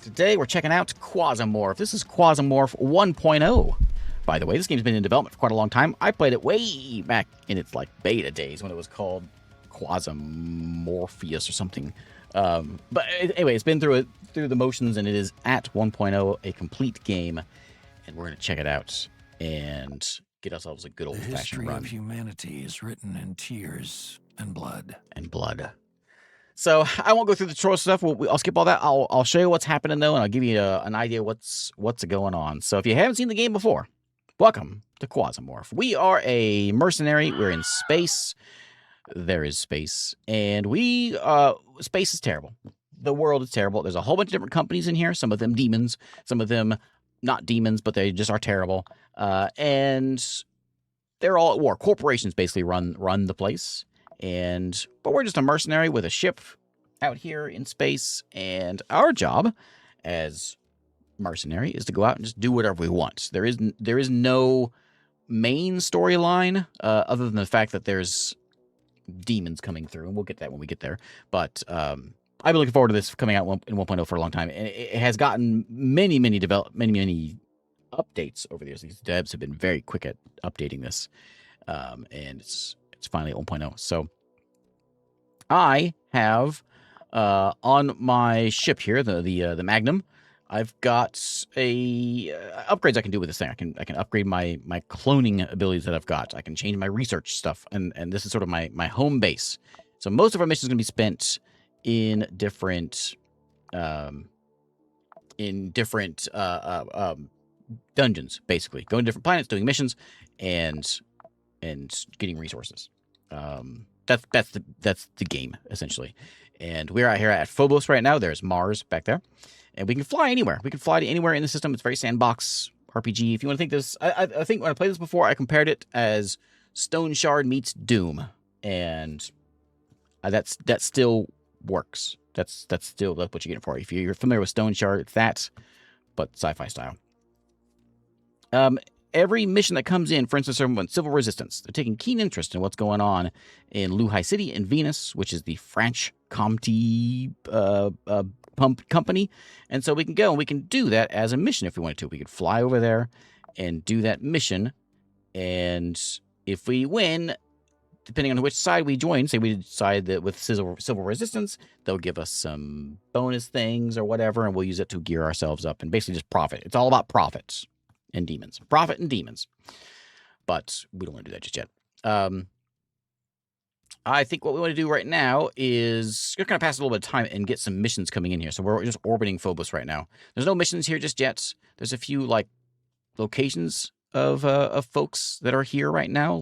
Today we're checking out Quasimorph. This is Quasimorph 1.0. By the way, this game's been in development for quite a long time. I played it way back in its beta days when it was called Quasimorpheus or something. But anyway, it's been through the motions, and it is at 1.0, a complete game, and we're going to check it out and get ourselves a good old-fashioned run. The history of humanity is written in tears and blood. So I won't go through the tutorial stuff. I'll skip all that. I'll show you what's happening though, and I'll give you an idea what's going on. So if you haven't seen the game before, welcome to Quasimorph. We are a mercenary. We're in space. There is space, and space is terrible. The world is terrible. There's a whole bunch of different companies in here. Some of them demons. Some of them not demons, but they just are terrible. And they're all at war. Corporations basically run the place. But we're just a mercenary with a ship out here in space, and our job as mercenary is to go out and just do whatever we want. There is no main storyline other than the fact that there's demons coming through, and we'll get that when we get there. But I've been looking forward to this coming out in 1.0 for a long time, and it has gotten many updates over the years. These devs have been very quick at updating this, and it's finally at 1.0. So I have on my ship here, the Magnum, I've got upgrades I can do with this thing. I can upgrade my cloning abilities that I've got. I can change my research stuff, and this is sort of my home base. So most of our missions are going to be spent in different dungeons, basically going to different planets, doing missions, and getting resources. That's the game essentially. And we're out here at Phobos right now. There's Mars back there, and we can fly anywhere. We can fly to anywhere in the system. It's very sandbox RPG. If you want to think this, I think when I played this before, I compared it as Stone Shard meets Doom, and that still works. That's still what you're getting for. If you're familiar with Stone Shard, it's that, but sci-fi style. Every mission that comes in, for instance, Civil Resistance, they're taking keen interest in what's going on in Luhai City and Venus, which is the French Comte company. And so we can go and we can do that as a mission if we wanted to. We could fly over there and do that mission. And if we win, depending on which side we join, say we decide that with Civil Resistance, they'll give us some bonus things or whatever, and we'll use it to gear ourselves up and basically just profit. It's all about profits. And demons. Profit and demons. But we don't want to do that just yet. I think what we want to do right now is we're going to pass a little bit of time and get some missions coming in here. So we're just orbiting Phobos right now. There's no missions here just yet. There's a few locations of folks that are here right now,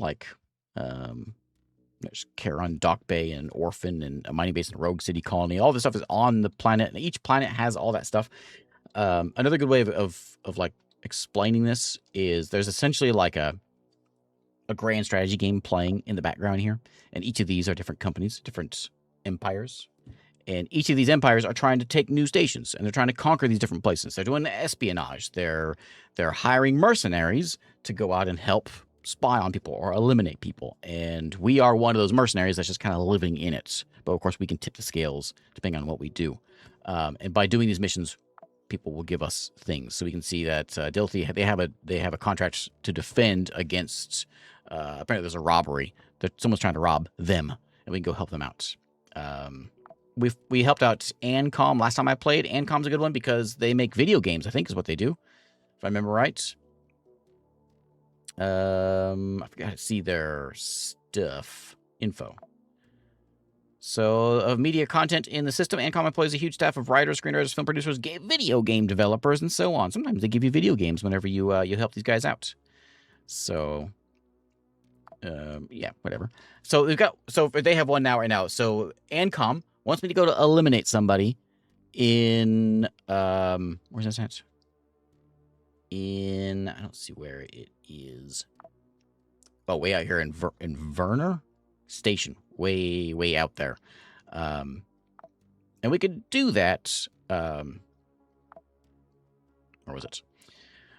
there's Charon, Dock Bay, and Orphan, and a mining base in Rogue City Colony. All this stuff is on the planet, and each planet has all that stuff. Another good way of explaining this is there's essentially a grand strategy game playing in the background here, and each of these are different companies, different empires, and each of these empires are trying to take new stations, and they're trying to conquer these different places. They're doing espionage. They're hiring mercenaries to go out and help spy on people or eliminate people, and we are one of those mercenaries that's just kind of living in it. But of course we can tip the scales depending on what we do, and by doing these missions, people will give us things. So we can see that Dilthy, they have a contract to defend against. Apparently, there's a robbery that someone's trying to rob them, and we can go help them out. We helped out Ancom last time I played. Ancom's a good one because they make video games. I think is what they do, if I remember right. I forgot to see their stuff info. So, of media content in the system, Ancom employs a huge staff of writers, screenwriters, film producers, video game developers, and so on. Sometimes they give you video games whenever you help these guys out. So, yeah, whatever. So they have one now right now. So Ancom wants me to go to eliminate somebody in where's this at? I don't see where it is. Oh, way out here in Werner Station. Way out there. And we could do that. Where was it?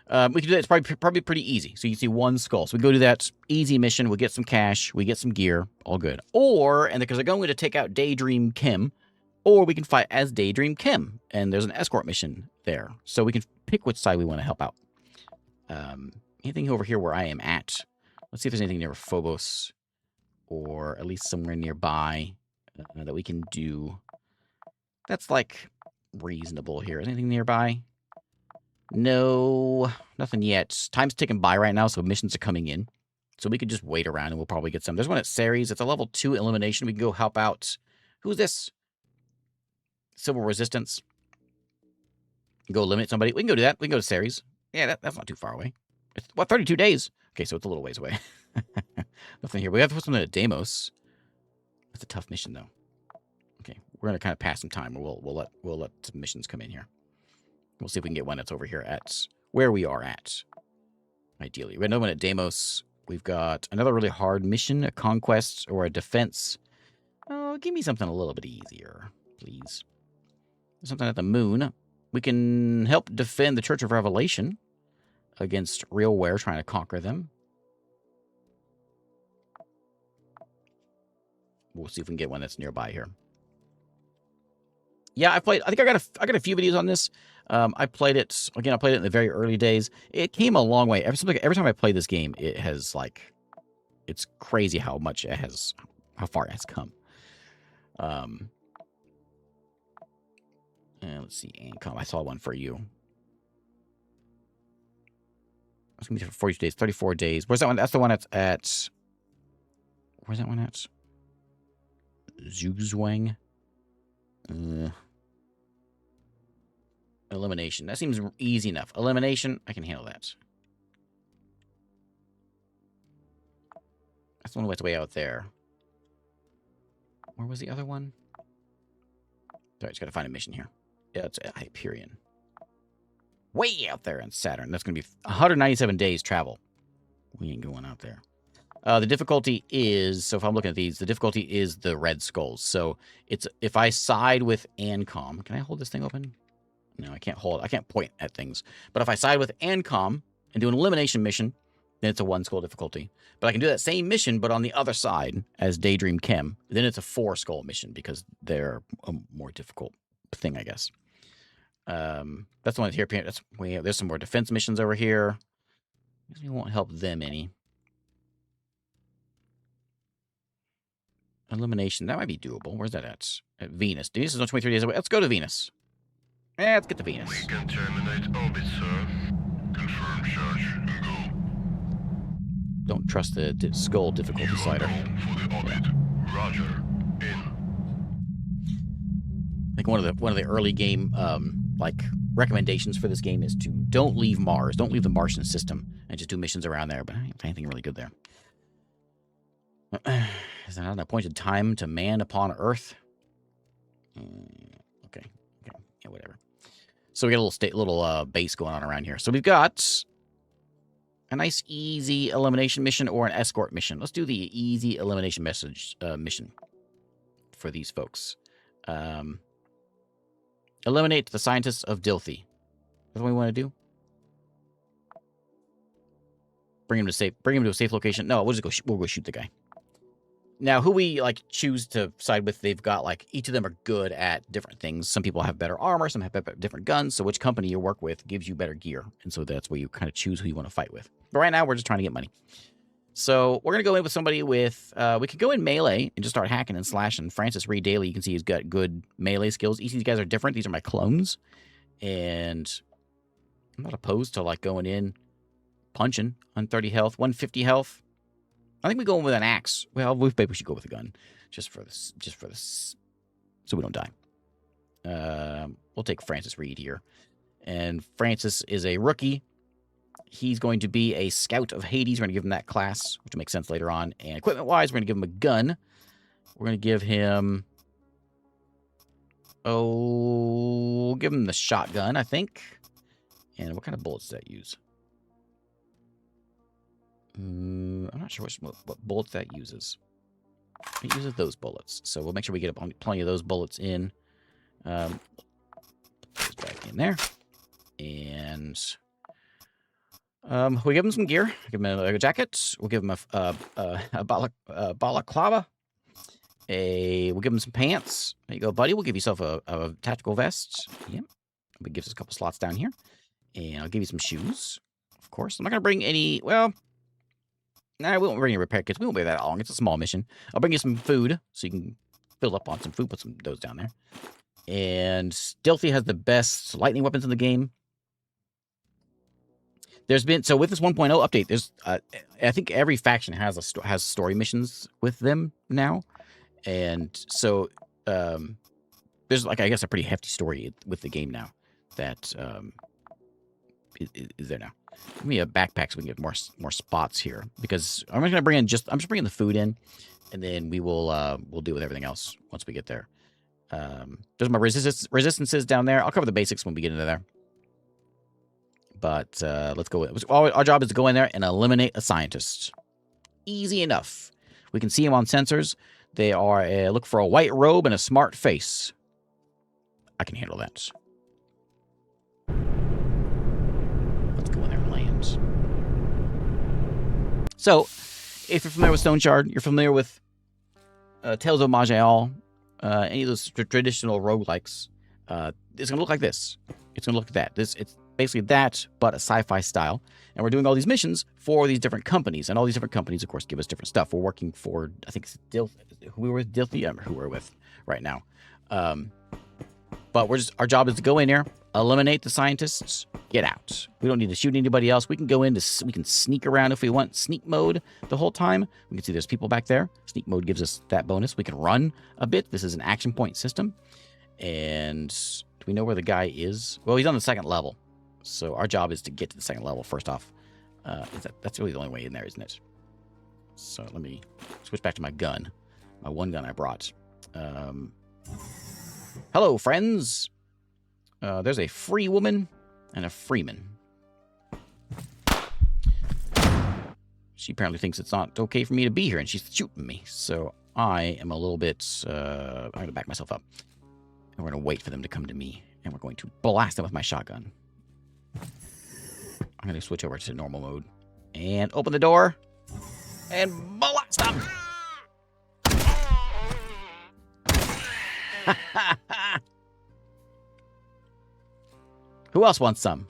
We can do that. It's probably pretty easy. So you can see one skull. So we go do that easy mission. We get some cash. We get some gear. All good. Or, and because they're going to take out Daydream Kim, or we can fight as Daydream Kim, and there's an escort mission there. So we can pick which side we want to help out. Anything over here where I am at? Let's see if there's anything near Phobos, or at least somewhere nearby that we can do. That's like reasonable here. Is anything nearby? No, nothing yet. Time's ticking by right now, so missions are coming in. So we could just wait around and we'll probably get some. There's one at Ceres. It's a level 2 elimination. We can go help out. Who's this? Civil Resistance. Go eliminate somebody. We can go do that. We can go to Ceres. Yeah, that's not too far away. It's, what, 32 days? Okay, so it's a little ways away. Nothing here. We have to put something at Deimos. That's a tough mission, though. Okay, we're going to kind of pass some time. We'll let some missions come in here. We'll see if we can get one that's over here at where we are at. Ideally. We have another one at Deimos. We've got another really hard mission, a conquest or a defense. Oh, give me something a little bit easier, please. Something at the moon. We can help defend the Church of Revelation against Realware trying to conquer them. We'll see if we can get one that's nearby here. Yeah, I think I got a few videos on this. I played it again. I played it in the very early days. It came a long way. Every time I play this game, it has it's crazy how far it has come. And let's see, Ancom. I saw one for you. It's gonna be for 42 days, 34 days. Where's that one? That's the one that's at. Where's that one at? Zugzwang. Elimination. That seems easy enough. Elimination, I can handle that. That's the one that's way out there. Where was the other one? Sorry, just gotta find a mission here. Yeah, it's at Hyperion. Way out there in Saturn. That's gonna be 197 days travel. We ain't going out there. The difficulty is, so if I'm looking at these, the difficulty is the red skulls. So it's if I side with Ancom, can I hold this thing open? No, I can't hold. I can't point at things. But if I side with Ancom and do an elimination mission, then it's a 1 skull difficulty. But I can do that same mission, but on the other side as Daydream Chem. Then it's a 4 skull mission because they're a more difficult thing, I guess. That's the one that's here. There's some more defense missions over here. I guess we won't help them any. Elimination. That might be doable. Where's that at? At Venus. Venus is on 23 days away. Let's go to Venus. Let's get to Venus. We can terminate orbit, sir. Confirm charge and go. Don't trust the skull difficulty slider. For the orbit. Yeah. Roger. In. I think one of the early game recommendations for this game is to don't leave Mars, don't leave the Martian system, and just do missions around there. But I don't find anything really good there. Is there not an appointed time to man upon Earth? Okay. Yeah, whatever. So we got a little base going on around here. So we've got a nice easy elimination mission or an escort mission. Let's do the easy elimination mission for these folks. Eliminate the scientists of Dilthy. That's what we want to do. Bring him to a safe location. No, we'll go shoot the guy. Now, who we choose to side with, they've got each of them are good at different things. Some people have better armor, some have different guns. So which company you work with gives you better gear, and so that's where you kind of choose who you want to fight with. But right now, we're just trying to get money. So we're gonna go in with somebody with. We could go in melee and just start hacking and slashing. Francis Reed Daly, you can see he's got good melee skills. Each of these guys are different. These are my clones, and I'm not opposed to going in, punching on 30 health, 150 health. I think we go in with an axe. Well, maybe we should go with a gun, just for this, so we don't die. We'll take Francis Reed here, and Francis is a rookie. He's going to be a scout of Hades. We're going to give him that class, which will make sense later on. And equipment-wise, we're going to give him a gun. We're going to give him, give him the shotgun, I think. And what kind of bullets does that use? I'm not sure what bullets that uses. It uses those bullets. So we'll make sure we get plenty of those bullets in. Put those back in there. And we give him some gear. Give him a jacket. We'll give him a balaclava. We'll give him some pants. There you go, buddy. We'll give yourself a tactical vest. Yep. It gives us a couple slots down here. And I'll give you some shoes. Of course. I'm not going to bring any, well, nah, we won't bring any repair kits. We won't be that long. It's a small mission. I'll bring you some food so you can fill up on some food. Put some of those down there. And Stealthy has the best lightning weapons in the game. There's been, so with this 1.0 update, there's, I think every faction has has story missions with them now. And so, there's like, I guess, a pretty hefty story with the game now that, is there now. Give me a backpack so we can get more spots here, because I'm just going to bring in I'm just bringing the food in, and then we'll deal with everything else once we get there. There's my resistances down there. I'll cover the basics when we get into there. But let's go. Our job is to go in there and eliminate a scientist. Easy enough. We can see them on sensors. They are look for a white robe and a smart face. I can handle that. Let's go in there and land. So, if you're familiar with Stone Shard, you're familiar with Tales of Maj'Al, any of those traditional roguelikes, it's going to look like this. It's going to look like that. It's basically that, but a sci-fi style. And we're doing all these missions for these different companies. And all these different companies, of course, give us different stuff. We're working for, I think, who we're with, Dilthy? I don't remember who we're with right now. But our job is to go in there, eliminate the scientists, get out. We don't need to shoot anybody else. We can go in, we can sneak around if we want. Sneak mode the whole time. We can see there's people back there. Sneak mode gives us that bonus. We can run a bit. This is an action point system. And do we know where the guy is? Well, he's on the second level. So our job is to get to the second level first off. That's really the only way in there, isn't it? So let me switch back to my gun. My one gun I brought. Hello, friends. There's a free woman and a freeman. She apparently thinks it's not okay for me to be here, and she's shooting me. So I am a little bit... I'm going to back myself up. And we're going to wait for them to come to me. And we're going to blast them with my shotgun. I'm going to switch over to normal mode. And open the door. And blast them! Who else wants some?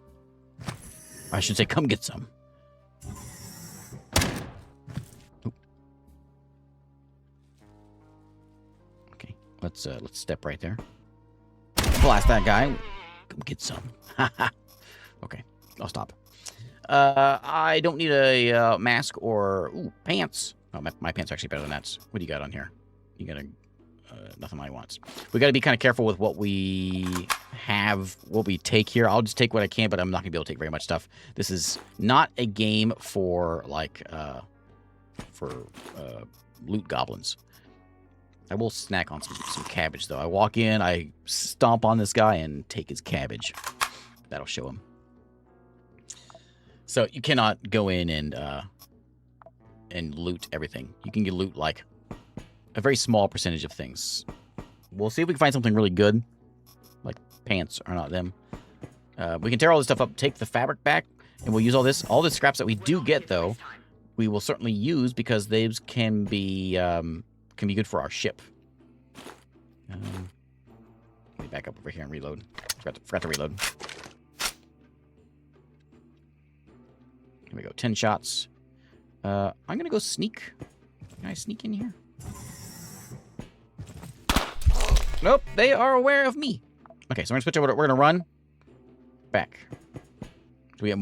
I should say, come get some. Oop. Okay, let's step right there. Blast that guy. Come get some. Okay, I'll stop. I don't need a mask or pants. Oh, my pants are actually better than that. What do you got on here? You got nothing I want. We got to be kind of careful with what we have, what we take here. I'll just take what I can, but I'm not gonna be able to take very much stuff. This is not a game for like loot goblins. I will snack on some cabbage though. I walk in, I stomp on this guy and take his cabbage. That'll show him. So you cannot go in and loot everything. You can loot like a very small percentage of things. We'll see if we can find something really good. Like pants are not them. We can tear all this stuff up, take the fabric back, and we'll use all this. All the scraps that we do get, though, we will certainly use because those can be good for our ship. Let me back up over here and reload. Forgot to reload. Here we go. 10 shots. I'm gonna go sneak. Can I sneak in here? Nope, they are aware of me. Okay, so we're gonna switch over. We're gonna run back. So we have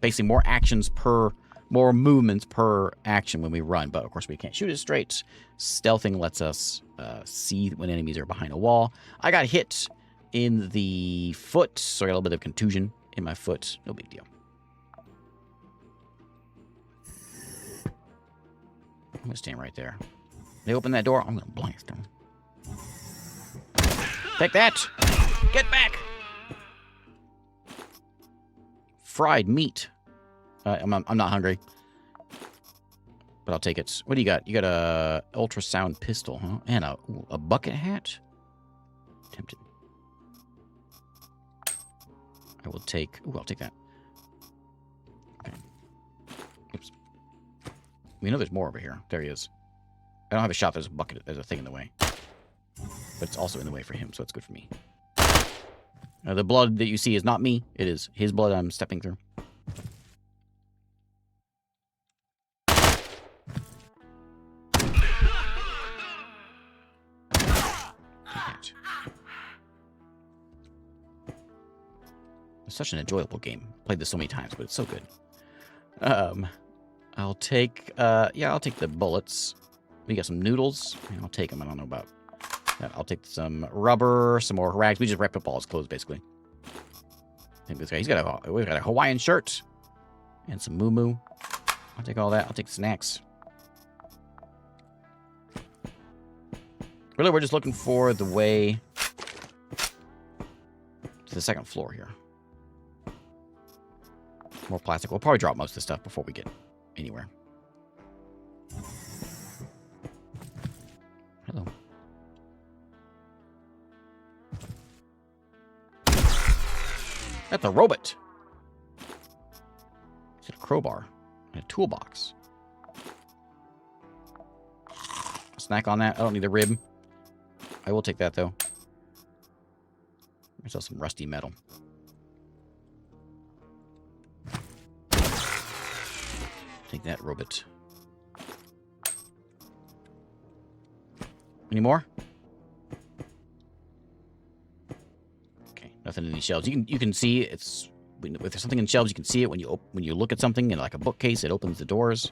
basically more actions more movements per action when we run. But of course, we can't shoot it straight. Stealthing lets us see when enemies are behind a wall. I got hit in the foot, so I got a little bit of contusion in my foot. No big deal. I'm gonna stand right there. They open that door, I'm gonna blast them. Take that! Get back! Fried meat. I'm not hungry, but I'll take it. What do you got? You got a ultrasound pistol, huh? And a bucket hat. Tempted. I will take. I'll take that. Okay. Oops. We know there's more over here. There he is. I don't have a shot. There's a bucket. There's a thing in the way. But it's also in the way for him, so it's good for me. The blood that you see is not me. It is his blood I'm stepping through. It's such an enjoyable game. Played this so many times, but it's so good. I'll take, I'll take the bullets. We got some noodles. I'll take them. I don't know about that. I'll take some rubber, some more rags. We just wrapped up all his clothes, basically. I think this guy, we've got a Hawaiian shirt and some moo-moo. I'll take all that. I'll take snacks. Really, we're just looking for the way to the second floor here. More plastic. We'll probably drop most of the stuff before we get anywhere. Hello. That's a robot. Is it a crowbar? And a toolbox. A snack on that. I don't need the rib. I will take that, though. There's also some rusty metal. Take that, robot. Any more? Okay, nothing in these shelves. You can see it's if there's something in shelves, you can see it when you look at something in like a bookcase. It opens the doors.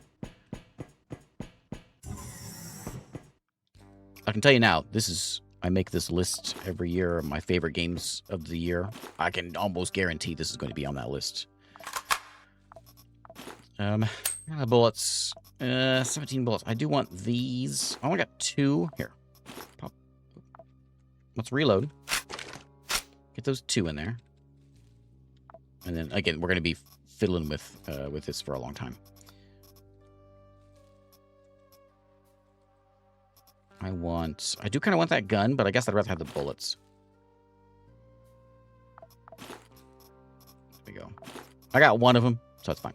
I can tell you now, I make this list every year of my favorite games of the year. I can almost guarantee this is going to be on that list. Bullets. 17 bullets. I do want these. I only got 2. Here. Pop. Let's reload. Get those 2 in there. And then, again, we're going to be fiddling with this for a long time. I do kind of want that gun, but I guess I'd rather have the bullets. There we go. I got one of them, so that's fine.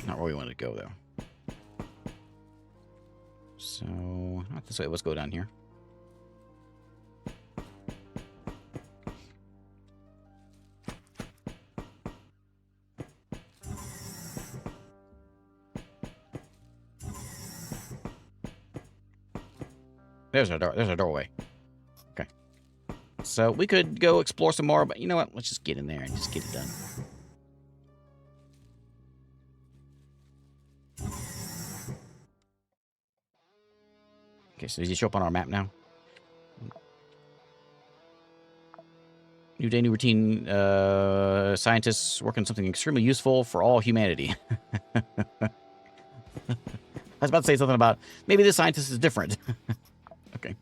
Not where we wanted to go, though. So, not this way. Let's go down here. There's our doorway. Okay. So we could go explore some more, but you know what? Let's just get in there and just get it done. Okay, so does he show up on our map now? New day, new routine. Scientists working on something extremely useful for all humanity. I was about to say something about maybe this scientist is different. Okay.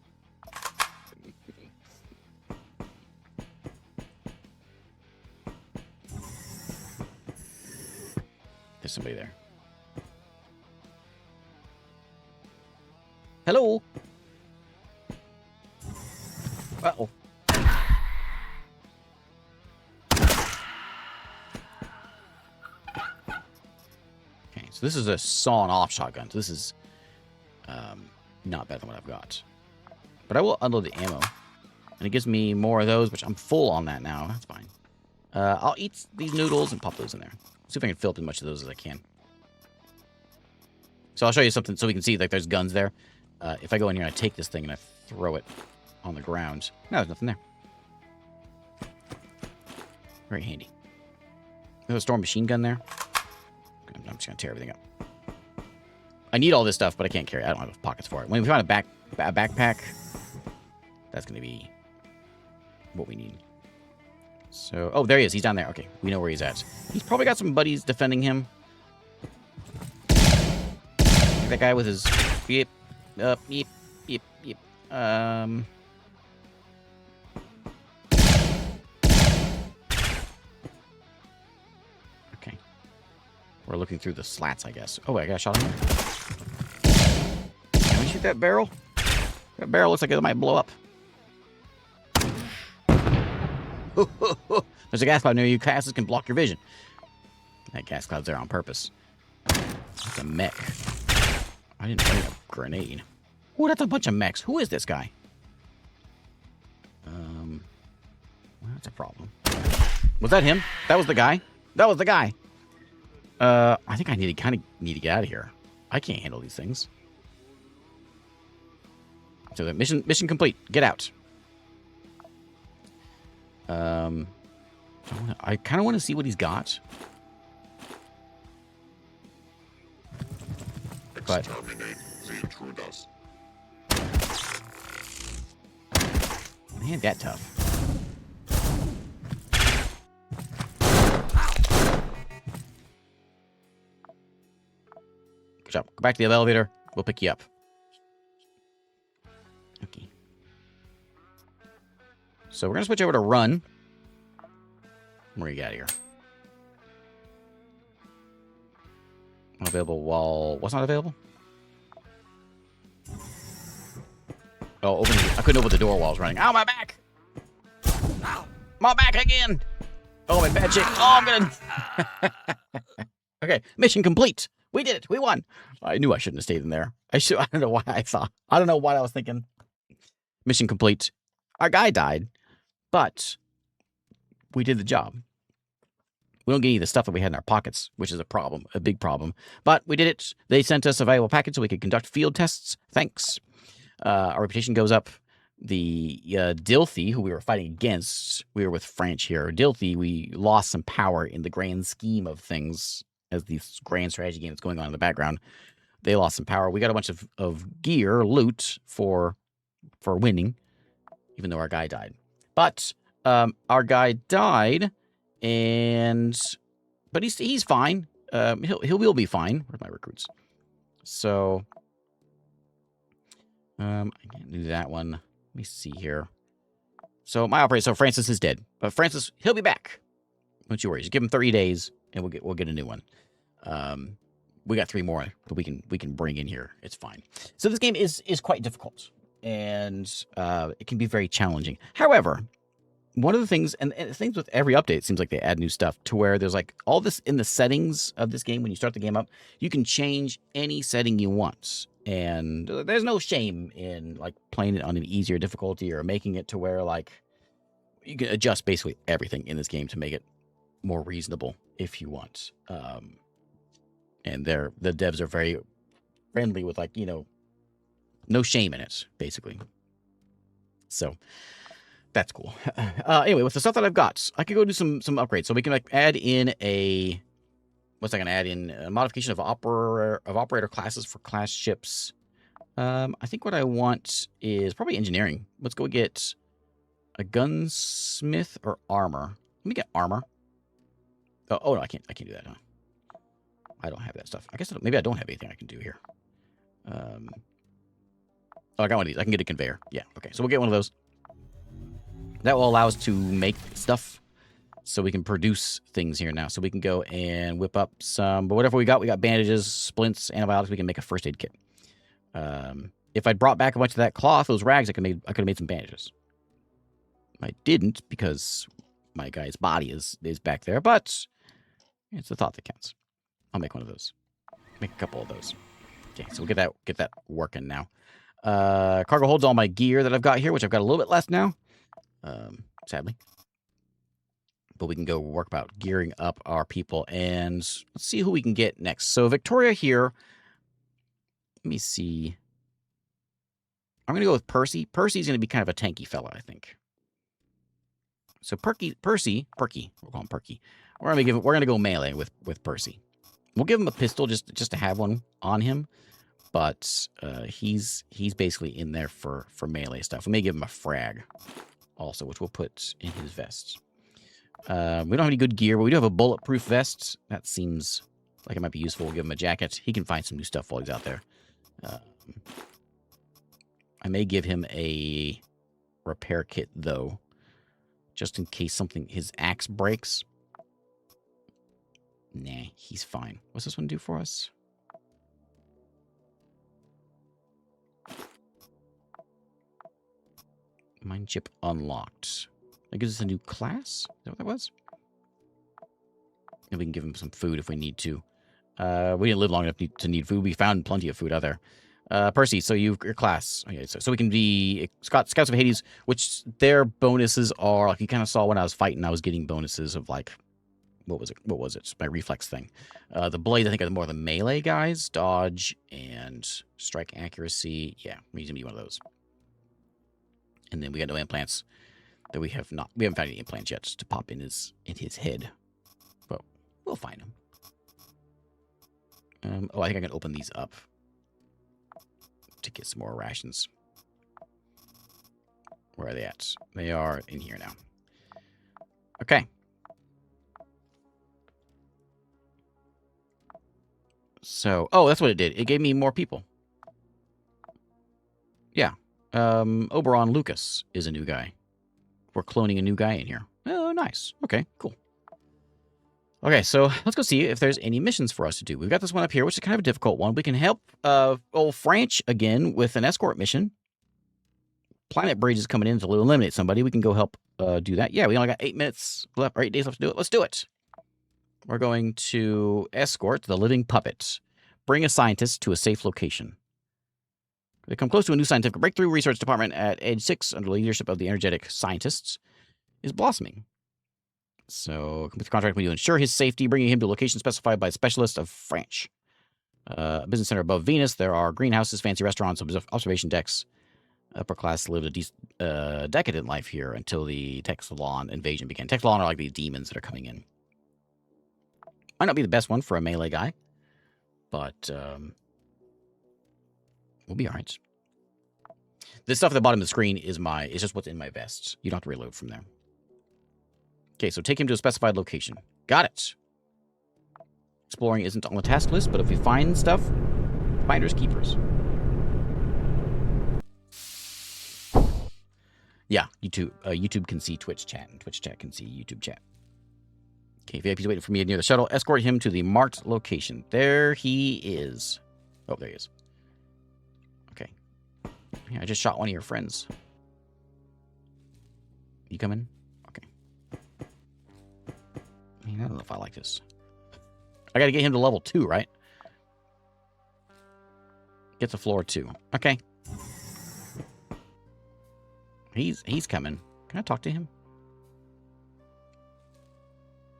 There's somebody there. Hello. Uh-oh. Okay, so this is a sawn-off shotgun. So this is not better than what I've got. But I will unload the ammo. And it gives me more of those, which I'm full on that now. That's fine. I'll eat these noodles and pop those in there. See if I can fill up as much of those as I can. So I'll show you something so we can see, like, there's guns there. If I go in here and I take this thing and I throw it on the ground. No, there's nothing there. Very handy. There's a storm machine gun there. I'm just going to tear everything up. I need all this stuff, but I can't carry it. I don't have pockets for it. When we find a backpack, that's going to be what we need. So, oh, there he is. He's down there. Okay, we know where he's at. He's probably got some buddies defending him. That guy with his beep, beep, beep, beep. Okay. We're looking through the slats, I guess. Oh, I got a shot in there. Can we shoot that barrel? That barrel looks like it might blow up. There's a gas cloud near you. Gases can block your vision. That gas cloud's there on purpose. It's a mech. I didn't find a grenade. Oh, that's a bunch of mechs. Who is this guy? Well, that's a problem. Was that him? That was the guy? That was the guy. I think I kind of need to get out of here. I can't handle these things. So the mission complete. Get out. I kind of want to see what he's got. But he ain't that tough. Good job. Go back to the elevator. We'll pick you up. Okay. So we're going to switch over to run. Where you got here? Not available while... What's not available? Oh, I couldn't open the door while I was running. Ow, my back! Ow, my back again! Oh, my bad chick. Oh, I'm gonna... Okay, mission complete. We did it. We won. I knew I shouldn't have stayed in there. I don't know why I thought. I don't know what I was thinking. Mission complete. Our guy died, but we did the job. We don't get any of the stuff that we had in our pockets, which is a problem, a big problem. But we did it. They sent us a valuable package so we could conduct field tests. Thanks. Our reputation goes up. The Dilthy, who we were fighting against, we were with French here. Dilthy, we lost some power in the grand scheme of things as this grand strategy game that's going on in the background. They lost some power. We got a bunch of gear, loot for winning, even though our guy died. But our guy died, but he's fine. He'll be fine. Where's my recruits? So I can't do that one. Let me see here. So my operator. So Francis is dead, but Francis, he'll be back. Don't you worry. Just give him 30 days, and we'll get a new one. We got 3 more that we can bring in here. It's fine. So this game is quite difficult, and it can be very challenging. However, one of the things, and things with every update, it seems like they add new stuff to where there's like all this in the settings of this game. When you start the game up, you can change any setting you want. And there's no shame in like playing it on an easier difficulty or making it to where like you can adjust basically everything in this game to make it more reasonable if you want. And the devs are very friendly with like, no shame in it, basically. So that's cool. Anyway, with the stuff that I've got, I could go do some upgrades. So we can like add in what's I gonna add in? A modification of operator classes for class ships. I think what I want is probably engineering. Let's go get a gunsmith or armor. Let me get armor. Oh no, I can't do that, huh? I don't have that stuff. I guess maybe I don't have anything I can do here. Oh, I got one of these. I can get a conveyor. Yeah, okay. So we'll get one of those. That will allow us to make stuff so we can produce things here now. So we can go and whip up some, but whatever we got bandages, splints, antibiotics. We can make a first aid kit. If I'd brought back a bunch of that cloth, those rags, I could have made some bandages. I didn't because my guy's body is back there, but it's the thought that counts. I'll make one of those. Make a couple of those. Okay, so we'll get that working now. Cargo holds all my gear that I've got here, which I've got a little bit less now. Sadly. But we can go work about gearing up our people, and let's see who we can get next. So Victoria here. Let me see. I'm going to go with Percy. Percy's going to be kind of a tanky fella, I think. So Percy, we'll call him Perky. We're going to go melee with Percy. We'll give him a pistol just to have one on him, but he's basically in there for melee stuff. We may give him a frag also, which we'll put in his vest. We don't have any good gear, but we do have a bulletproof vest. That seems like it might be useful. We'll give him a jacket. He can find some new stuff while he's out there. I may give him a repair kit, though, just in case his axe breaks. Nah, he's fine. What's this one do for us? Mind chip unlocked. That gives us a new class? Is that what that was? And we can give him some food if we need to. We didn't live long enough to need food. We found plenty of food out there. Percy, so your class. Okay, so we can be Scouts of Hades, which their bonuses are like you kind of saw when I was fighting. I was getting bonuses of like what was it? My reflex thing. The blades I think are more the melee guys, dodge and strike accuracy. Yeah, we're using one of those. And then we got no implants that we haven't found any implants yet to pop in his head, but we'll find them. Oh, I think I can open these up to get some more rations. Where are they at? They are in here now. Okay. So, oh, that's what it did. It gave me more people. Yeah. Oberon Lucas is a new guy. We're cloning a new guy in here. Oh, nice. Okay, cool. Okay, so let's go see if there's any missions for us to do. We've got this one up here, which is kind of a difficult one. We can help old Franch again with an escort mission. Planet Bridge is coming in to eliminate somebody. We can go help do that. Yeah, we only got 8 minutes left, or 8 days left to do it. Let's do it. We're going to escort the living puppet. Bring a scientist to a safe location. They come close to a new scientific breakthrough. Research department at Edge 6, under the leadership of the energetic scientists, is blossoming. So, complete the contract we do ensure his safety, bringing him to a location specified by a specialist of French. Business center above Venus. There are greenhouses, fancy restaurants, observation decks. Upper class lived a decadent life here until the Texalon invasion began. Texalon are like these demons that are coming in. Might not be the best one for a melee guy, but we'll be all right. This stuff at the bottom of the screen is just what's in my vest. You don't have to reload from there. Okay, so take him to a specified location. Got it. Exploring isn't on the task list, but if we find stuff, finders keepers. Yeah, YouTube can see Twitch chat, and Twitch chat can see YouTube chat. Okay, VIP's waiting for me near the shuttle. Escort him to the marked location. There he is. Oh, there he is. Okay. Yeah, I just shot one of your friends. You coming? Okay. I don't know if I like this. I gotta get him to level 2, right? Get to floor 2. Okay. He's coming. Can I talk to him?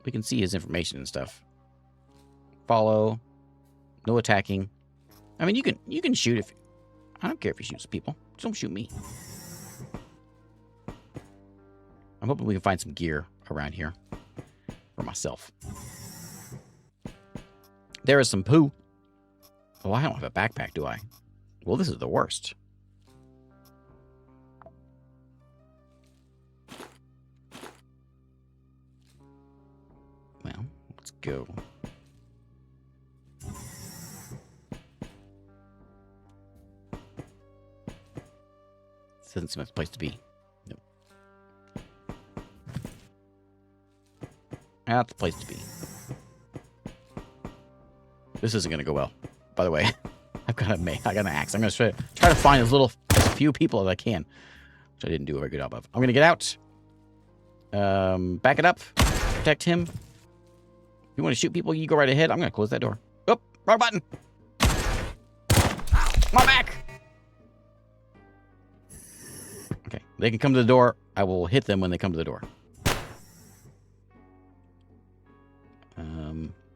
We can see his information and stuff. Follow. No attacking. I mean, you can shoot if... I don't care if he shoots people. Just don't shoot me. I'm hoping we can find some gear around here. For myself. There is some poo. Oh, I don't have a backpack, do I? Well, this is the worst. Well, let's go. This doesn't seem like the place to be. Nope. Not the place to be. This isn't going to go well. By the way, I got an axe. I'm going to try to find as few people as I can, which I didn't do a very good job of. I'm going to get out. Back it up. Protect him. If you want to shoot people, you go right ahead. I'm going to close that door. Oh, wrong button. Come on back. Okay, they can come to the door. I will hit them when they come to the door.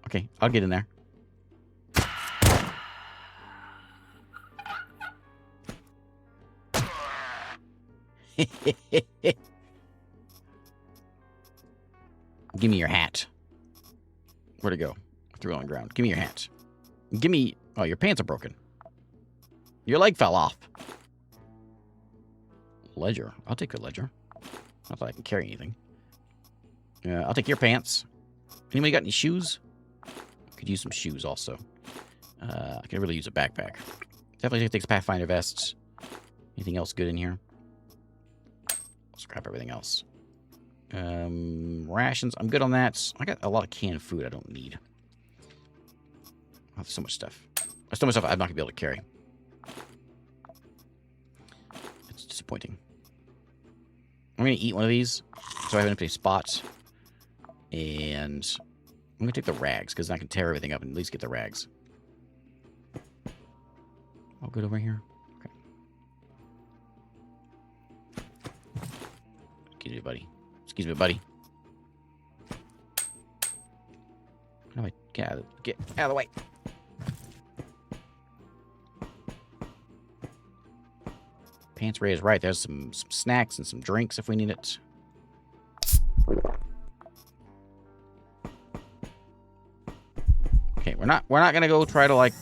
Okay, I'll get in there. Give me your hat. Where'd it go? I threw it on the ground. Give me your hat. Give me... Oh, your pants are broken. Your leg fell off. Ledger. I'll take a ledger. Not that I can carry anything. I'll take your pants. Anybody got any shoes? Could use some shoes also. I could really use a backpack. Definitely takes Pathfinder vests. Anything else good in here? Let's grab everything else. Rations. I'm good on that. I got a lot of canned food I don't need. Oh, there's so much stuff. There's so much stuff I'm not going to be able to carry. It's disappointing. I'm going to eat one of these so I have an empty spot. And I'm gonna take the rags because I can tear everything up and at least get the rags. All good over here. Okay. Excuse me, buddy. Excuse me, buddy. How do I get out of the way? Pants Ray is right. There's some snacks and some drinks if we need it. Okay, we're not gonna go try to like.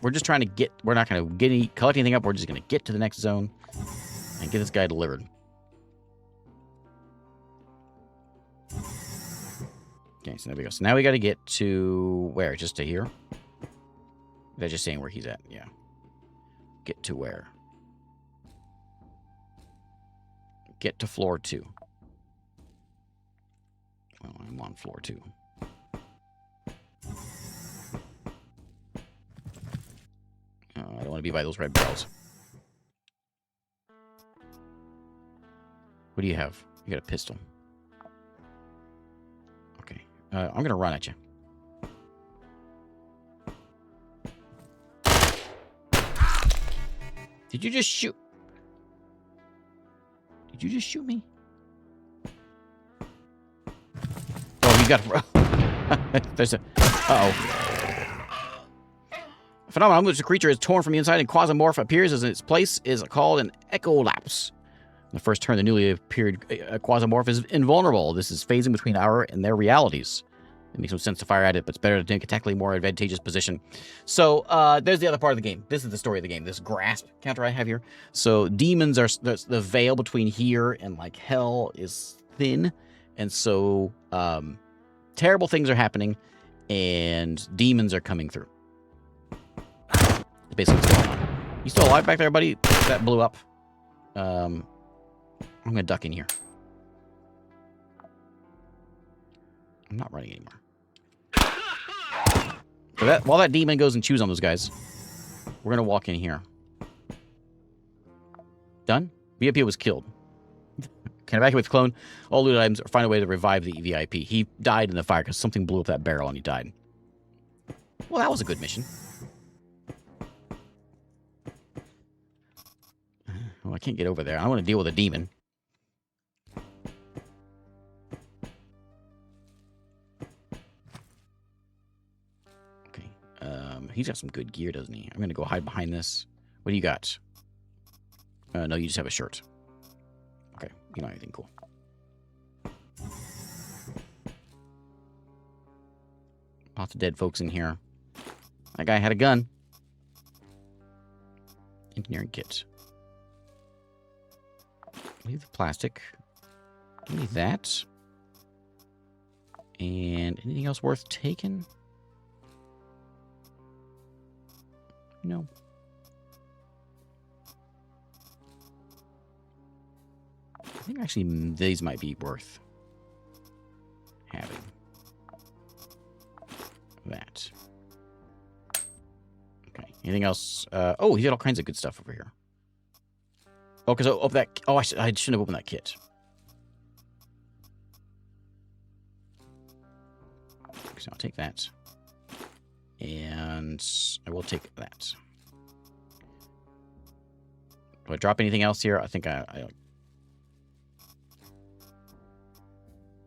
We're just trying to get. We're not gonna collect anything up. We're just gonna get to the next zone and get this guy delivered. Okay, so there we go. So now we got to get to where? Just to here? They're just saying where he's at. Yeah. Get to where? Get to floor 2. Well, I'm on floor 2. I don't want to be by those red barrels. What do you have? You got a pistol. Okay. I'm going to run at you. Did you just shoot? Did you just shoot me? Oh, you got... There's a... Uh-oh. A phenomenon in which a creature is torn from the inside and Quasimorph appears as its place is called an Echolapse. On the first turn, the newly appeared Quasimorph is invulnerable. This is phasing between our and their realities. It makes no sense to fire at it, but it's better to take a technically more advantageous position. So, there's the other part of the game. This is the story of the game. This grasp counter I have here. So, demons are... The veil between here and, like, hell is thin. And so, terrible things are happening, and demons are coming through. That's basically what's going on. You still alive back there, buddy? That blew up. I'm going to duck in here. I'm not running anymore. So while that demon goes and chews on those guys, we're going to walk in here. Done? VIP was killed. Can evacuate the clone. All loot items or find a way to revive the VIP. He died in the fire because something blew up that barrel and he died. Well, that was a good mission. Well, I can't get over there. I want to deal with a demon. Okay. He's got some good gear, doesn't he? I'm going to go hide behind this. What do you got? No, you just have a shirt. Okay. You know anything cool. Lots of dead folks in here. That guy had a gun. Engineering kit. Leave the plastic. Give me that. And anything else worth taking? No. I think actually these might be worth having. That. Okay. Anything else? Oh, he got all kinds of good stuff over here. Oh, because I shouldn't have opened that kit. So I'll take that. And I will take that. Do I drop anything else here? I think I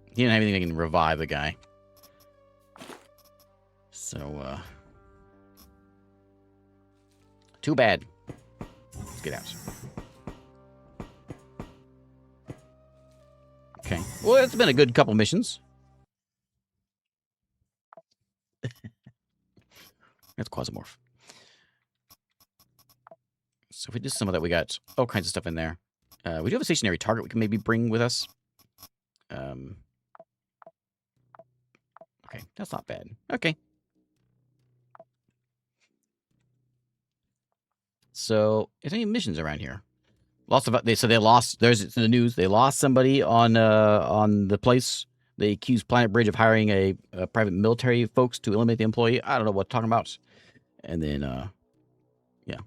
he didn't have anything that can revive the guy. So, too bad. Let's get out. Okay. Well, it's been a good couple missions. That's Quasimorph. So if we did some of that, we got all kinds of stuff in there. We do have a stationary target we can maybe bring with us. Okay, that's not bad. Okay. So, is there any missions around here? Lots of they lost. There's in the news. They lost somebody on the place. They accused Planet Bridge of hiring a private military folks to eliminate the employee. I don't know what they're talking about. And then, yeah,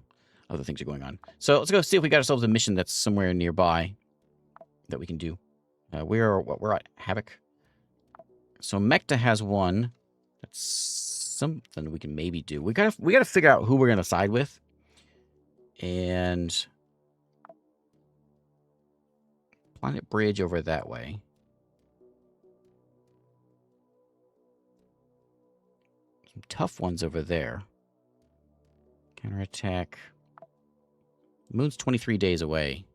other things are going on. So let's go see if we got ourselves a mission that's somewhere nearby that we can do. We're at Havoc. So Mechs has one. That's something we can maybe do. We gotta figure out who we're gonna side with. And Planet Bridge over that way. Some tough ones over there. Counterattack. The moon's 23 days away.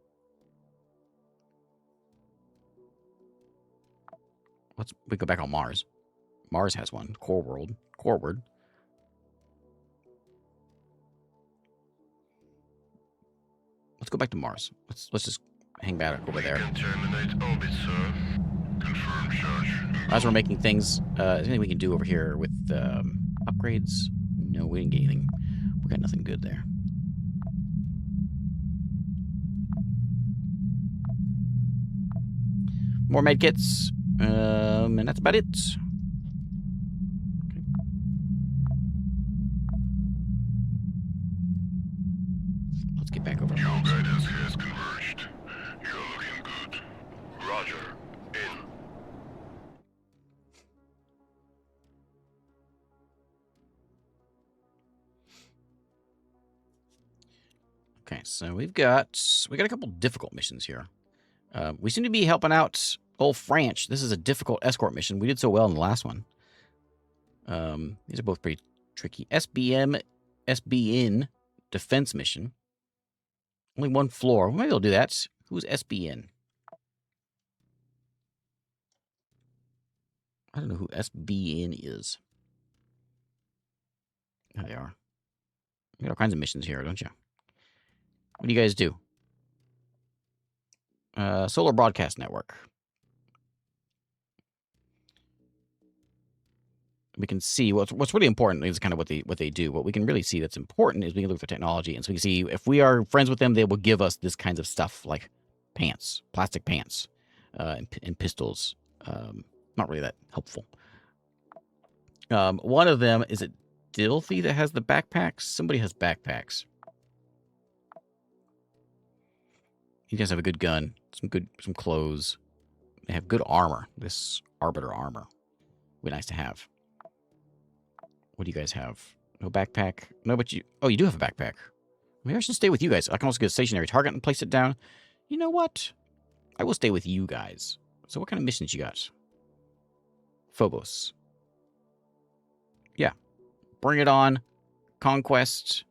We go back on Mars. Mars has one. Core world. Coreward. Let's go back to Mars. Let's just hang back over there. We can terminate orbit, sir. Confirm charge. As we're making things, is there anything we can do over here with upgrades? No, we didn't get anything. We got nothing good there. More med kits. And that's about it. Okay. Let's get back over. Your guidance has converged. You're looking good. Roger. In. Okay, so we got a couple difficult missions here. We seem to be helping out old Franch. This is a difficult escort mission. We did so well in the last one. These are both pretty tricky. SBN defense mission. Only one floor. Well, maybe they'll do that. Who's SBN? I don't know who SBN is. There they are. You got all kinds of missions here, don't you? What do you guys do? Solar Broadcast Network. We can see what's really important is kind of what they do. What we can really see that's important is we can look at the technology, and so we can see if we are friends with them, they will give us this kinds of stuff like pants, plastic pants, and pistols. Not really that helpful. One of them, is it Dilthy that has the backpacks? Somebody has backpacks. You guys have a good gun, some clothes. They have good armor. This Arbiter armor would be nice to have. What do you guys have? No backpack? No, but you... Oh, you do have a backpack. Maybe I should stay with you guys. I can also get a stationary target and place it down. You know what? I will stay with you guys. So what kind of missions you got? Phobos. Yeah. Bring it on. Conquest.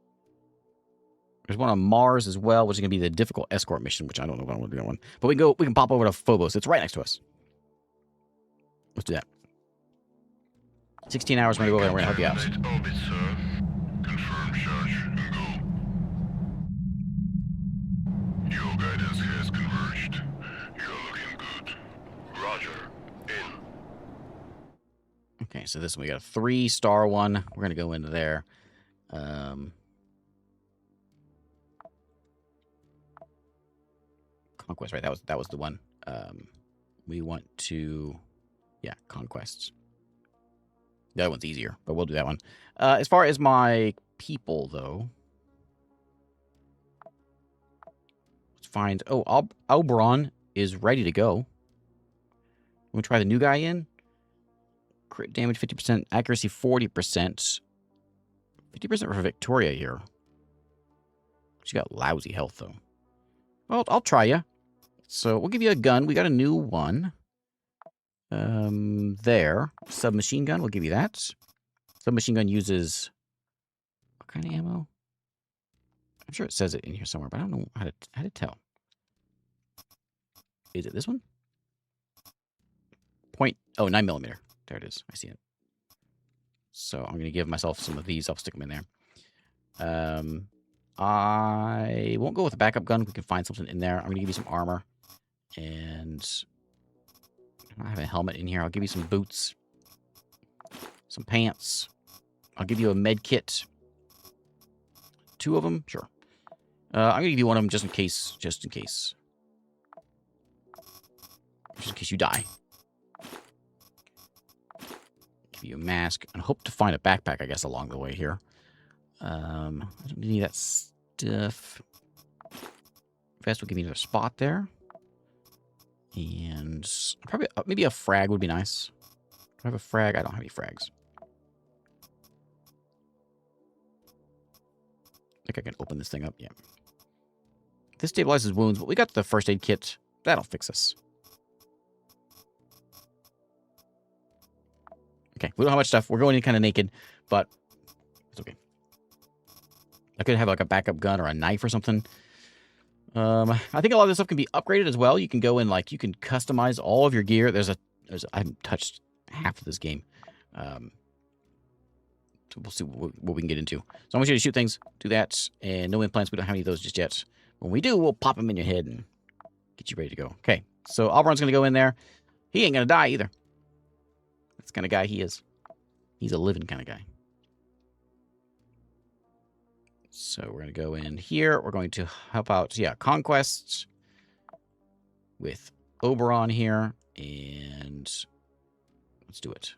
There's one on Mars as well, which is going to be the difficult escort mission, which I don't know if I want to do that one. But we can pop over to Phobos. It's right next to us. Let's do that. 16 hours, we're going to go over there and we're going to help you out. Orbit, sir. Confirm charge and go. Your guidance has converged. You're looking good. Roger. In. Okay, so this one, we got a 3-star one. We're going to go into there. Conquest, right? That was the one. We want to... Yeah, Conquests. The other one's easier, but we'll do that one. As far as my people, though... Let's find... Oh, Oberon is ready to go. We'll try the new guy in. Crit damage 50%, accuracy 40%. 50% for Victoria here. She got lousy health, though. Well, I'll try you. So we'll give you a gun. We got a new one. There. Submachine gun. We'll give you that. Submachine gun uses... What kind of ammo? I'm sure it says it in here somewhere, but I don't know how to tell. Is it this one? 9mm. There it is. I see it. So I'm going to give myself some of these. I'll stick them in there. I won't go with a backup gun. We can find something in there. I'm going to give you some armor. And I have a helmet in here. I'll give you some boots. Some pants. I'll give you a med kit. 2 of them? Sure. I'm going to give you one of them just in case. Just in case. Just in case you die. Give you a mask. And hope to find a backpack, I guess, along the way here. I don't need that stuff. Vest will give me another spot there. And probably maybe a frag would be nice. Do I have a frag? I don't have any frags. think I can open this thing up. Yeah. This stabilizes wounds, but we got the first aid kit. That'll fix us. Okay, we don't have much stuff. We're going in kind of naked, but it's okay. I could have like a backup gun or a knife or something. I think a lot of this stuff can be upgraded as well. You can go in, like, you can customize all of your gear. I haven't touched half of this game. So we'll see what we can get into. So I want you to shoot things, do that, and no implants. We don't have any of those just yet. When we do, we'll pop them in your head and get you ready to go. Okay, so Auburn going to go in there. He ain't going to die either. That's the kind of guy he is. He's a living kind of guy. So we're going to go in here. We're going to help out, yeah, Conquests with Oberon here. And let's do it.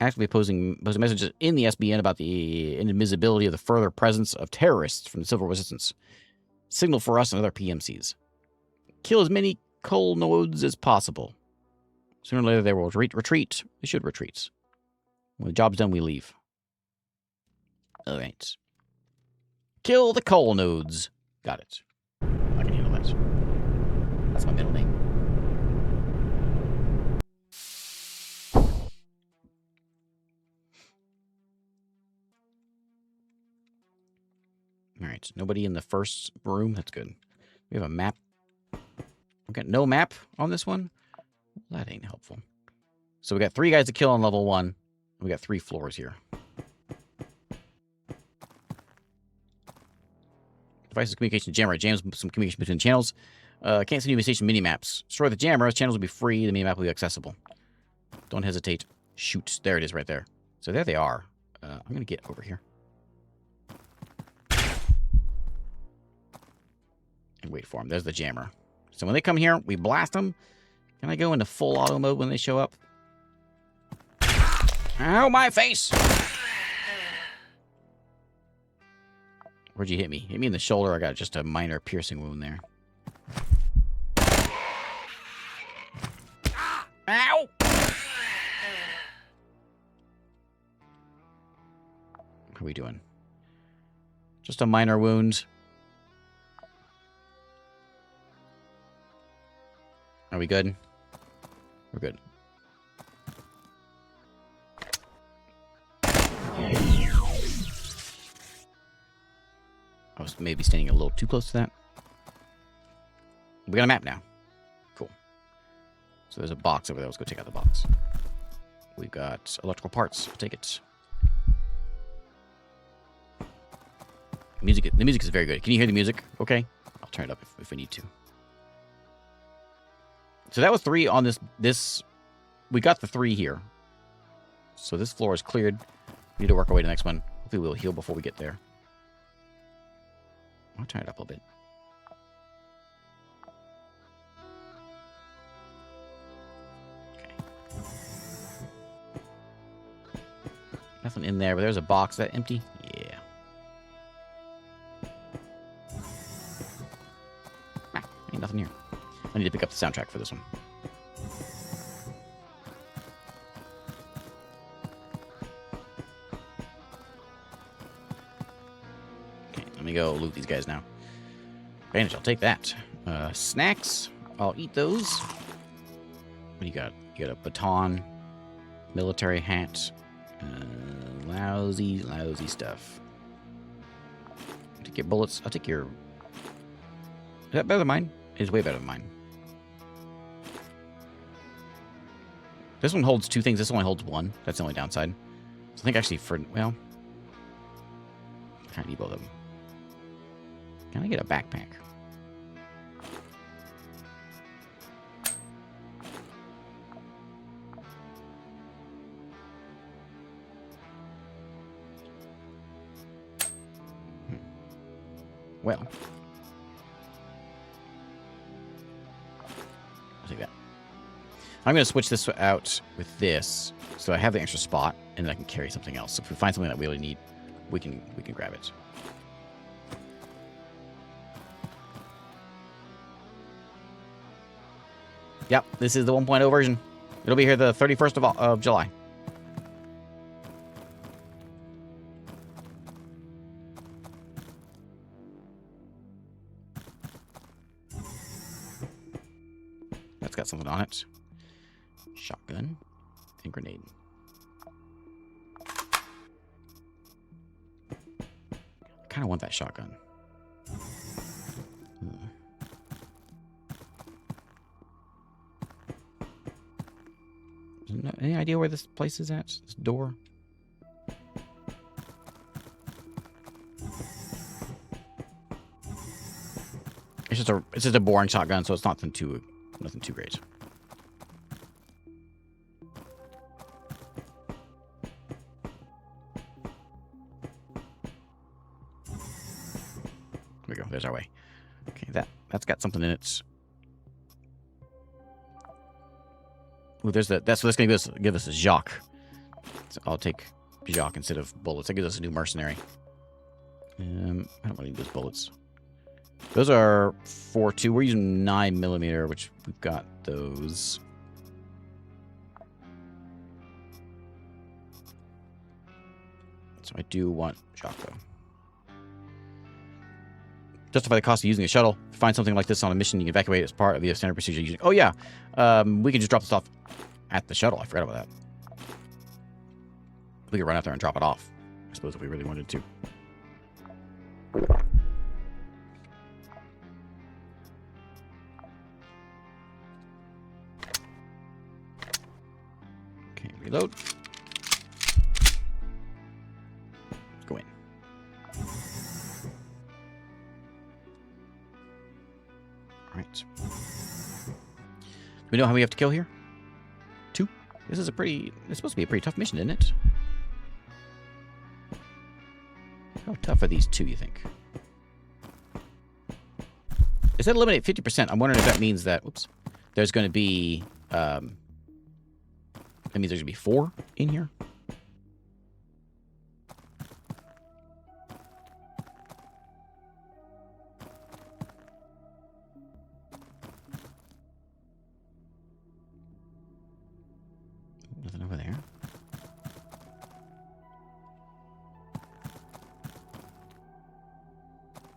Actively posting messages in the SBN about the invisibility of the further presence of terrorists from the Civil Resistance. Signal for us and other PMCs. Kill as many coal nodes as possible. Sooner or later they will retreat. They should retreat. When the job's done, we leave. Alright. Kill the coal nodes. Got it. I can handle that. That's my middle name. Alright, nobody in the first room. That's good. We have a map. We got no map on this one. That ain't helpful. So we got 3 guys to kill on level 1. We got 3 floors here. Devices communication jammer. Jams some communication between channels. Can't send you station mini-maps. Destroy the jammer. Channels will be free. The mini-map will be accessible. Don't hesitate. Shoot. There it is right there. So there they are. I'm going to get over here. And wait for them. There's the jammer. So when they come here, we blast them. Can I go into full auto mode when they show up? Ow, my face! Where'd you hit me? Hit me in the shoulder. I got just a minor piercing wound there. Ow! How are we doing? Just a minor wound. Are we good? We're good. I was maybe standing a little too close to that. We got a map now. Cool. So there's a box over there. Let's go take out the box. We've got electrical parts. I'll take it. The music is very good. Can you hear the music? Okay. I'll turn it up if we need to. So that was 3 on this. We got the 3 here. So this floor is cleared. We need to work our way to the next one. Hopefully we'll heal before we get there. I'll turn it up a little bit. Okay. Nothing in there, but there's a box. Is that empty? Yeah. Ain't nothing here. I need to pick up the soundtrack for this one. Okay, let me go loot these guys now. Bandage, I'll take that. Snacks, I'll eat those. What do you got? You got a baton, military hat, lousy stuff. I'll take your bullets. I'll take your... Is that better than mine? It is way better than mine. This one holds 2 things. This only holds 1. That's the only downside. So I think actually for... Well... I kind of need both of them. Can I get a backpack? Well... I'll take that. I'm going to switch this out with this, so I have the extra spot, and then I can carry something else. So if we find something that we really need, we can grab it. Yep, this is the 1.0 version. It'll be here the 31st of July. got something on it. Shotgun and grenade. I kind of want that shotgun. Any idea where this place is at? This door? It's just a boring shotgun, so it's nothing too great. There we go. There's our way. Okay, that's got something in it. Ooh, there's the. That's what's gonna give us a Jacques. So I'll take Jacques instead of bullets. That gives us a new mercenary. I don't really need those bullets. Those are 4.2. We're using 9mm, which we've got those. So I do want Jacques, though. Justify the cost of using a shuttle. If you find something like this on a mission, you can evacuate as part of the standard procedure using... Oh, yeah. We can just drop this off at the shuttle. I forgot about that. We could run out there and drop it off. I suppose if we really wanted to. Okay, reload. Let's go in. Alright. Do we know how we have to kill here? 2? This is it's supposed to be a pretty tough mission, isn't it? How tough are these 2, you think? It said eliminate 50%. I'm wondering if that means that, whoops, there's going to be, that means there's going to be 4 in here. Nothing over there.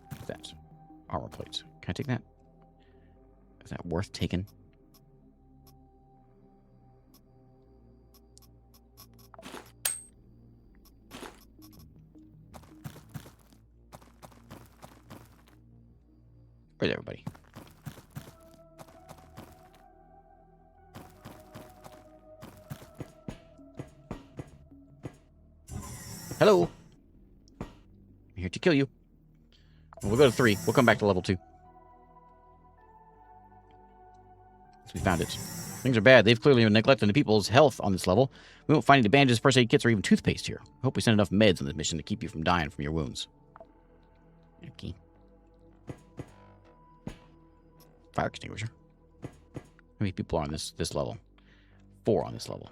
What's that? Armor plates. Can I take that? Is that worth taking? Where's everybody? Hello. I'm here to kill you. We'll go to 3. We'll come back to level 2. So we found it. Things are bad. They've clearly been neglecting the people's health on this level. We won't find any bandages, first aid kits, or even toothpaste here. I hope we send enough meds on this mission to keep you from dying from your wounds. Okay. Fire extinguisher. How many people are on this level? 4 on this level.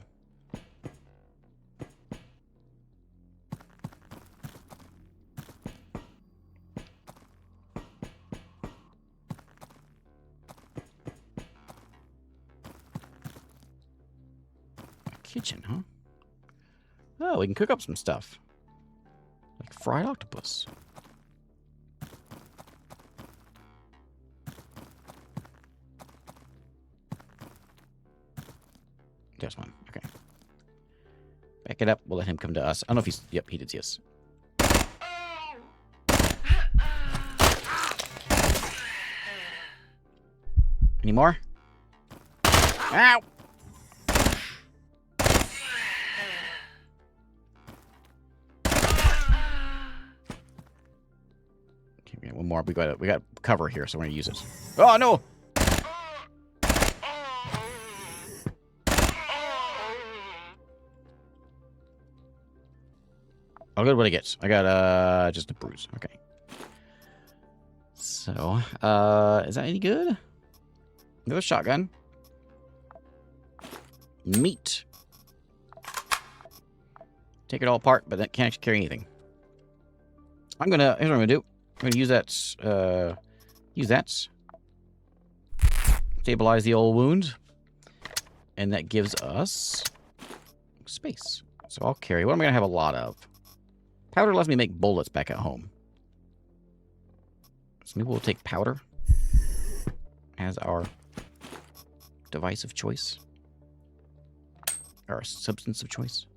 Kitchen, huh? Oh, we can cook up some stuff. Like fried octopus. There's one. Okay. Back it up. We'll let him come to us. I don't know if he's... Yep, he did see us. Any more? Ow! Okay, one more. We got cover here, so we're gonna use it. Oh no! I'll go to what I get. I got just a bruise. Okay. So, is that any good? Another shotgun. Meat. Take it all apart, but that can't actually carry anything. Here's what I'm gonna do. I'm gonna use that. Stabilize the old wound. And that gives us space. So I'll carry. What am I gonna have a lot of? Powder lets me make bullets back at home. So maybe we'll take powder as our device of choice. Or a substance of choice.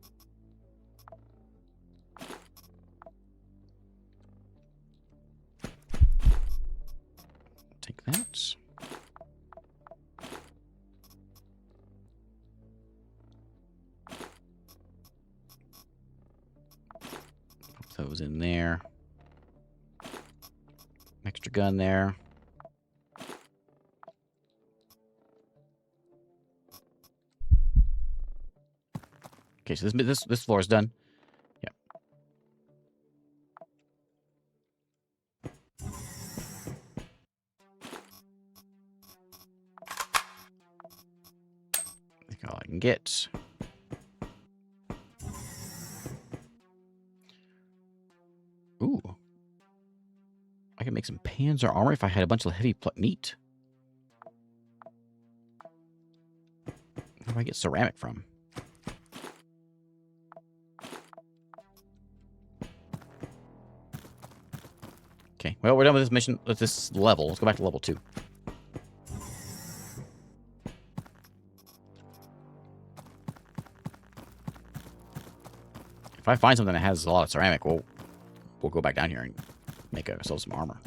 Take that. Put those in there. Extra gun there. Okay, so this floor is done. Yep. I think all I can get. Ooh. I could make some panzer armor if I had a bunch of heavy meat. Where do I get ceramic from? Okay, well, we're done with this mission, with this level. Let's go back to level 2. If I find something that has a lot of ceramic, we'll go back down here and make ourselves some armor.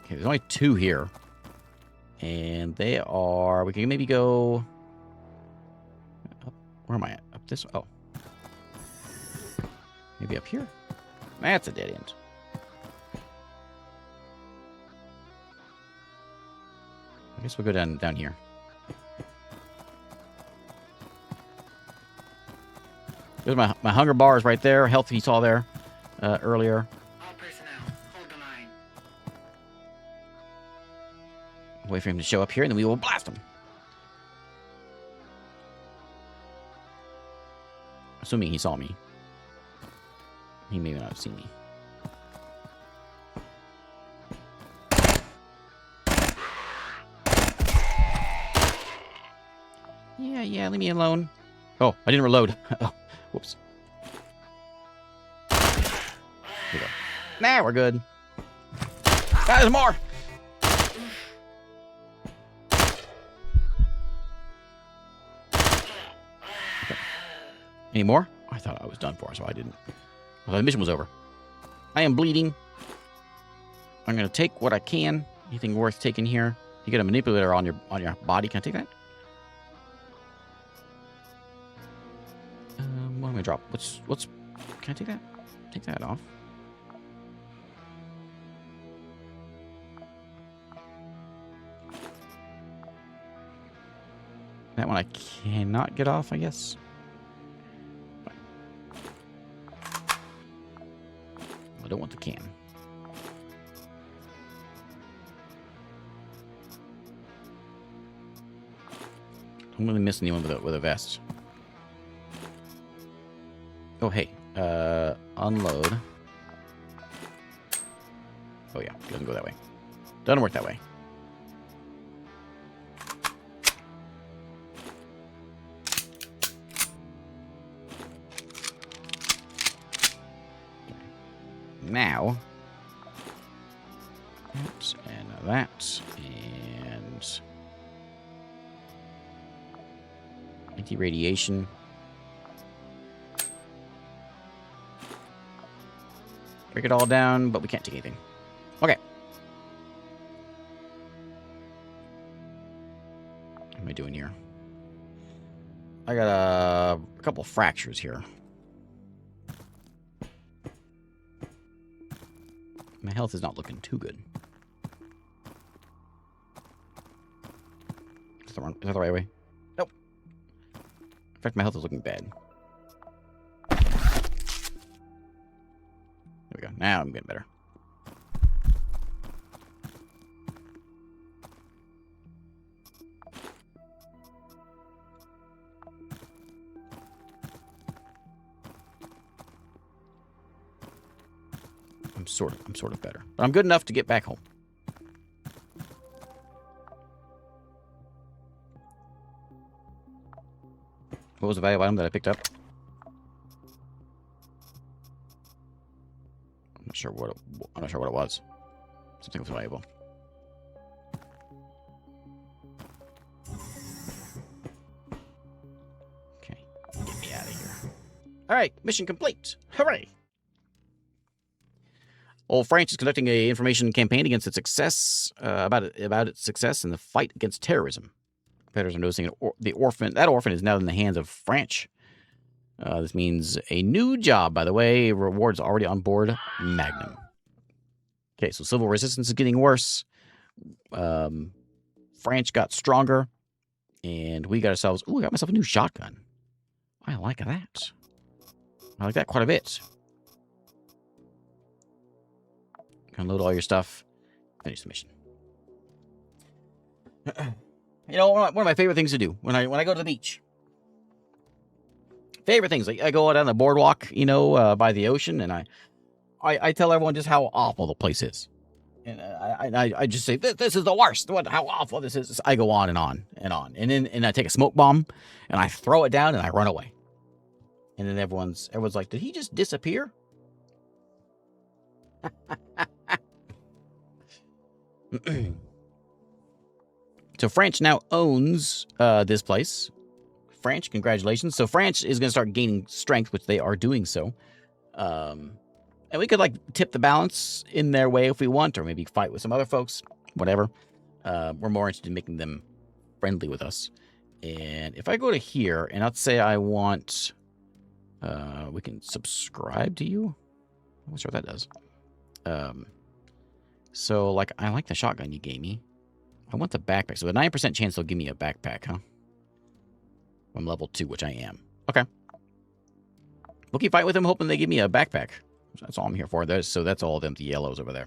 Okay, there's only 2 here. And they are... We can maybe go... Up, where am I at? Up this... Oh. Maybe up here? That's a dead end. I guess we'll go down here. There's my hunger bars right there. Health you saw there earlier. All personnel, hold the line. Wait for him to show up here, and then we will blast him. Assuming he saw me. He may not have seen me. Yeah, leave me alone. Oh, I didn't reload. Oh, whoops. Here we go. Nah, we're good. Ah, there's more! Okay. Any more? I thought I was done for, so I didn't. Well, the mission was over. I am bleeding. I'm gonna take what I can. Anything worth taking here? You get a manipulator on your body. Can I take that? What am I gonna drop? What's? Can I take that? Take that off. That one I cannot get off, I guess. I don't want the can. I'm really missing anyone with a vest. Oh, hey. Unload. Oh, yeah. It doesn't go that way. Doesn't work that way. Now, that, and that, and anti-radiation. Break it all down, but we can't take anything. Okay. What am I doing here? I got a couple fractures here. My health is not looking too good. Is that the right way? Nope. In fact, my health is looking bad. There we go. Now I'm getting better. I'm sort of better. But I'm good enough to get back home. What was the valuable item that I picked up? I'm not sure what it was. Something was valuable. Okay, get me out of here. All right, mission complete. Hooray! Old France is conducting a information campaign against its success about its success in the fight against terrorism. Competitors are noticing that orphan is now in the hands of France. This means a new job, by the way. Rewards already on board Magnum. Okay, so civil resistance is getting worse. France got stronger, and we got ourselves. Ooh, I got myself a new shotgun. I like that. I like that quite a bit. Unload all your stuff. Finish the mission. You know, one of my favorite things to do when I go to the beach. Favorite things. Like I go down the boardwalk, you know, by the ocean, and I tell everyone just how awful the place is. And I just say, this is the worst. How awful this is. I go on and on and on. And then I take a smoke bomb, and I throw it down, and I run away. And then everyone's like, did he just disappear? So France now owns this place. France, congratulations. So France is going to start gaining strength, which they are doing so. And we could like tip the balance in their way if we want, or maybe fight with some other folks, whatever. We're more interested in making them friendly with us. And if I go to here, and let's say I want, we can subscribe to you. I'm not sure what that does. So, like, I like the shotgun you gave me. I want the backpack. So, a 9% chance they'll give me a backpack, huh? I'm level 2, which I am. Okay. We'll keep fighting with them, hoping they give me a backpack. That's all I'm here for. So, that's all them, the yellows over there.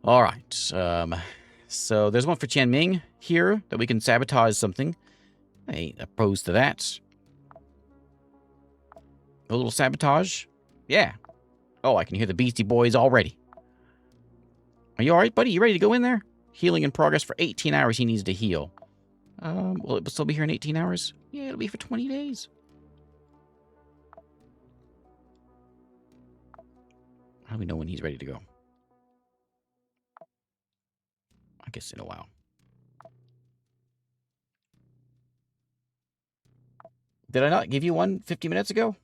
All right. So, there's one for Chen Ming here that we can sabotage something. I ain't opposed to that. A little sabotage? Yeah. Oh, I can hear the Beastie Boys already. Are you alright, buddy? You ready to go in there? Healing in progress for 18 hours he needs to heal. Will it still be here in 18 hours? Yeah, it'll be for 20 days. How do we know when he's ready to go? I guess in a while. Did I not give you one 50 minutes ago?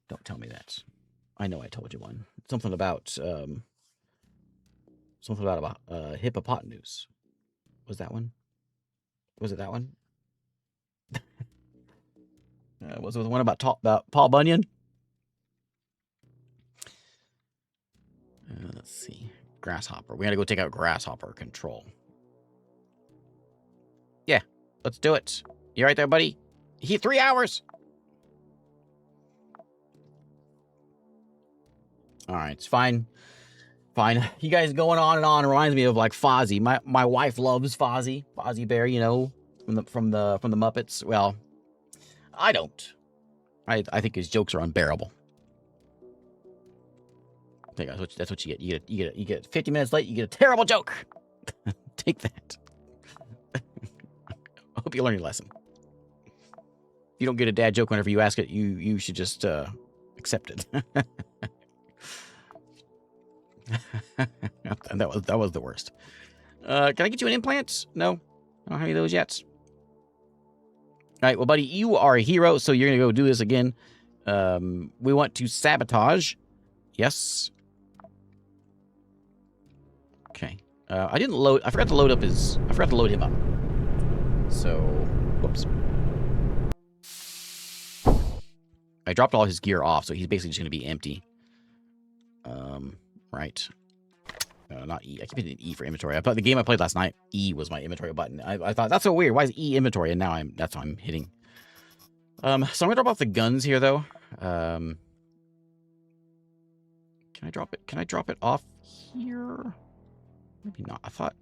Don't tell me that. I know I told you one. Something about hippopotamus. Was that one? Was it that one? Was it the one about Paul Bunyan? Let's see. Grasshopper. We gotta go take out Grasshopper control. Yeah, let's do it. You right there, buddy? 3 hours. All right, it's fine. Fine. You guys going on and on. It reminds me of like Fozzie. My wife loves Fozzie. Fozzie Bear, you know, from the Muppets. Well, I don't. I think his jokes are unbearable. I think that's what you get. You get 50 minutes late, you get a terrible joke. Take that. I hope you learn your lesson. If you don't get a dad joke whenever you ask it, you should just accept it. that was the worst. Can I get you an implant? No, I don't have any of those yet. All right, well, buddy, you are a hero, so you're gonna go do this again. We want to sabotage. Yes. Okay. I forgot to load him up. So, whoops. I dropped all his gear off, so he's basically just gonna be empty. Right. Not E. I keep hitting E for inventory. The game I played last night, E was my inventory button. I thought, that's so weird. Why is E inventory? And now that's what I'm hitting. So I'm gonna drop off the guns here, though. Can I drop it? Can I drop it off here? Maybe not. I thought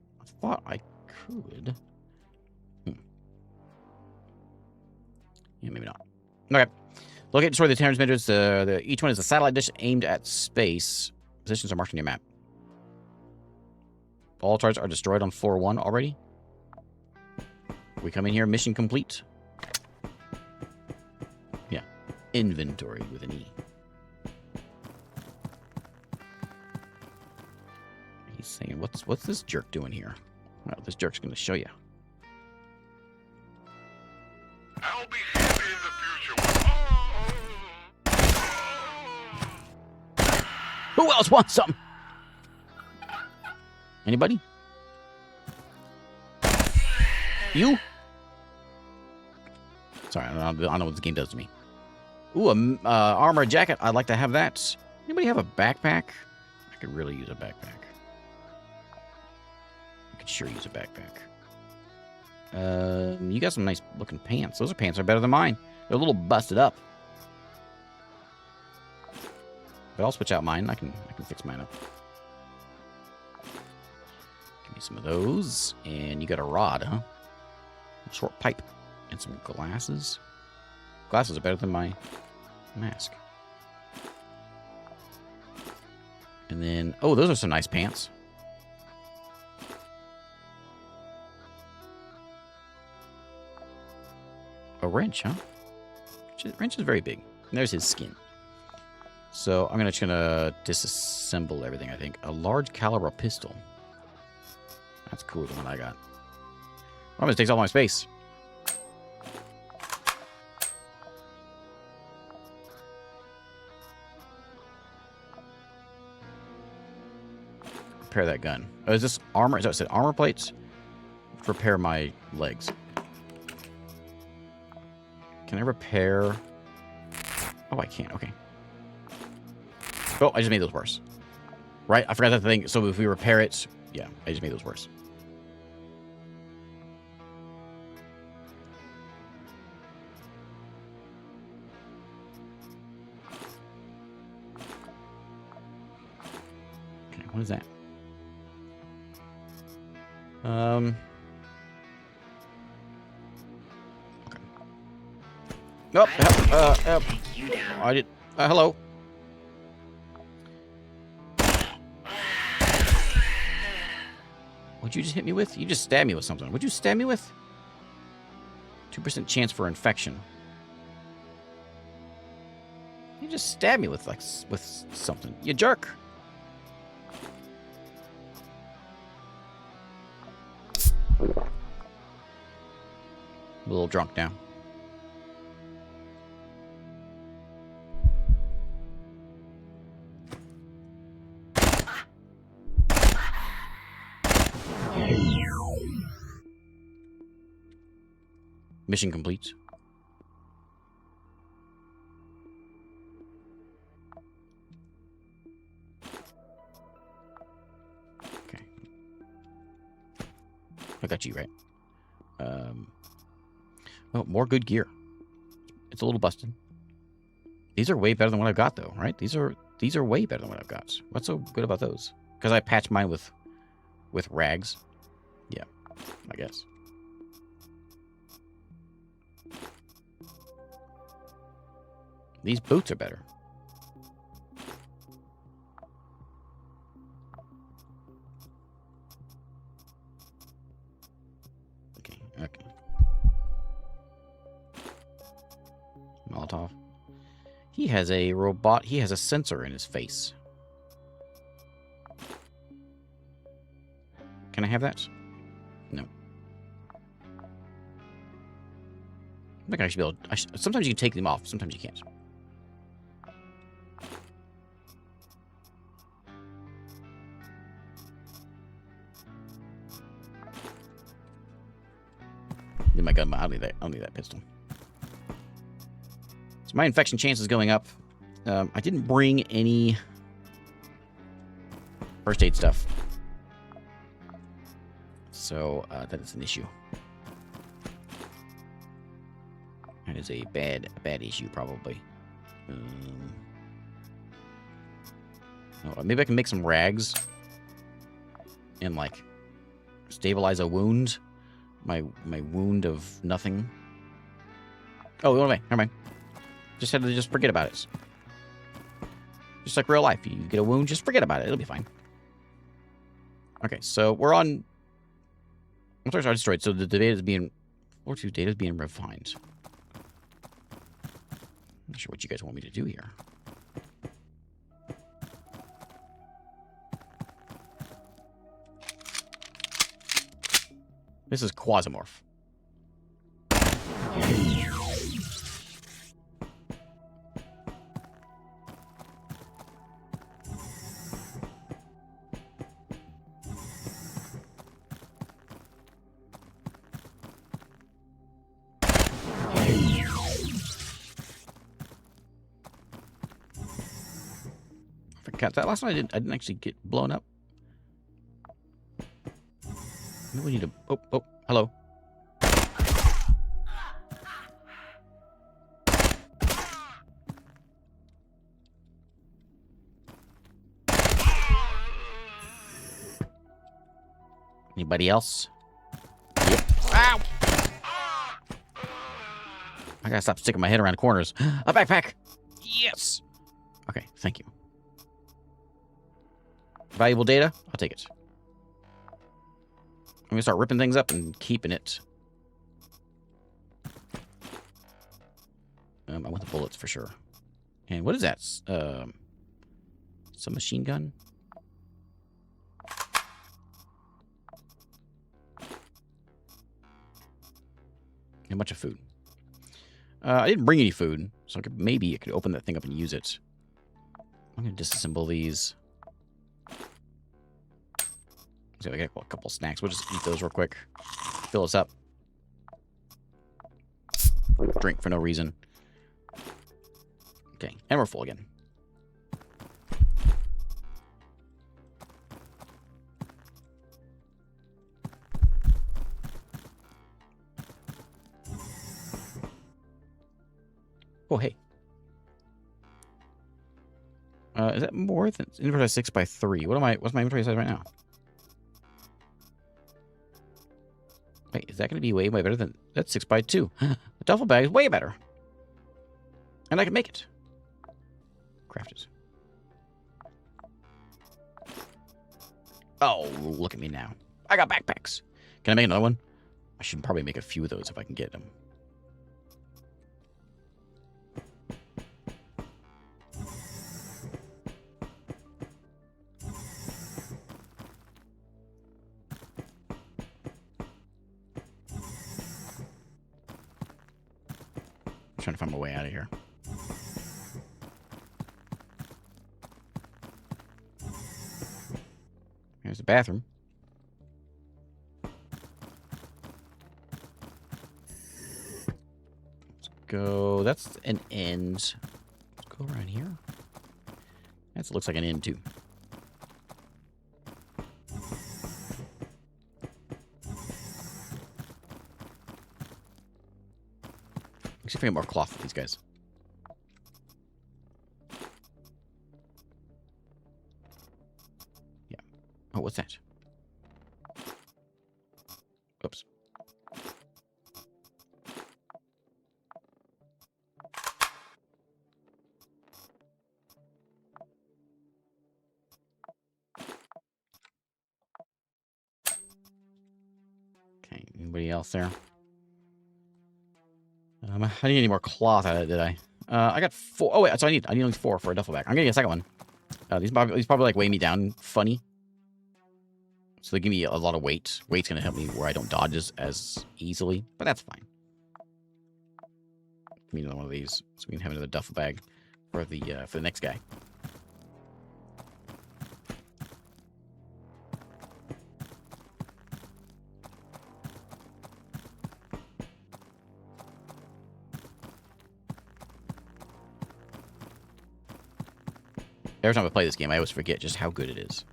I could. Yeah, maybe not. Okay. Locate and destroy the transmitters. Each one is a satellite dish aimed at space. Positions are marked on your map. All targets are destroyed on floor 1 already. We come in here, mission complete. Inventory with an E. He's saying, what's this jerk doing here? Well, this jerk's going to show you. I'll be happy in the future. Who else wants some? Anybody? You? Sorry, I don't know what this game does to me. Ooh, armor jacket. I'd like to have that. Anybody have a backpack? I could really use a backpack. I could sure use a backpack. You got some nice looking pants. Those pants are better than mine. They're a little busted up. But I'll switch out mine. I can fix mine up. Give me some of those. And you got a rod, huh? A short pipe. And some glasses. Glasses are better than my mask. And then, oh, those are some nice pants. A wrench, huh? Wrench is very big. And there's his skin. So I'm just gonna disassemble everything, I think. A large caliber pistol. That's cool, the one I got. Oh, it takes all my space. Repair that gun. Oh, is this armor? Is that what it said? Armor plates? Repair my legs. Can I repair? Oh, I can't. Okay. Oh, I just made those worse. Right? I forgot that thing. So if we repair it, yeah, I just made those worse. Okay, what is that? Okay. Oh, I did. Hello. What'd you just hit me with? You just stabbed me with something. What'd you stab me with? 2% chance for infection. You just stabbed me with something. You jerk. I'm a little drunk now. Mission complete. Okay. I got you, right? Oh, more good gear. It's a little busted. These are way better than what I've got, though, right? These are way better than what I've got. What's so good about those? Because I patched mine with rags. Yeah, I guess. These boots are better. Okay. Molotov. He has a robot. He has a sensor in his face. Can I have that? No. I think I should be able to, sometimes you can take them off. Sometimes you can't. Need my gun. I don't need that pistol. So my infection chance is going up. I didn't bring any first aid stuff. So that is an issue. That is a bad issue, probably. Maybe I can make some rags and like stabilize a wound. My wound of nothing. Oh, never mind. Just had to forget about it. Just like real life. You get a wound, just forget about it. It'll be fine. Okay, so we're on. I'm sorry, I destroyed. So the data is being. 42 data is being refined. Not sure what you guys want me to do here. This is Quasimorph. That last one I didn't actually get blown up. Maybe we need to. Oh, hello. Anybody else? Yep. Ow! I gotta stop sticking my head around corners. A backpack. Yes. Okay, thank you. Valuable data? I'll take it. I'm going to start ripping things up and keeping it. I want the bullets for sure. And what is that? Some machine gun? And a bunch of food. I didn't bring any food, so maybe I could open that thing up and use it. I'm going to disassemble these. So I got a couple snacks. We'll just eat those real quick. Fill us up. Drink for no reason. Okay, and we're full again. Oh, hey. Is that more than inventory size 6x3? What's my inventory size right now? Wait, is that going to be way better than... That's 6x2. The duffel bag is way better. And I can make it. Craft it. Oh, look at me now. I got backpacks. Can I make another one? I should probably make a few of those if I can get them. Trying to find my way out of here. Here's the bathroom. Let's go. That's an end. Let's go around here. That looks like an end too. See if I get more cloth with these guys. Yeah. Oh, what's that? Oops. Okay, anybody else there? I didn't get any more cloth out of it, did I? I got 4. Oh, wait, so I need only 4 for a duffel bag. I'm gonna get a second one. These probably like weigh me down funny. So they give me a lot of weight. Weight's gonna help me where I don't dodge as easily, but that's fine. Give me another one of these so we can have another duffel bag for the next guy. Every time I play this game, I always forget just how good it is.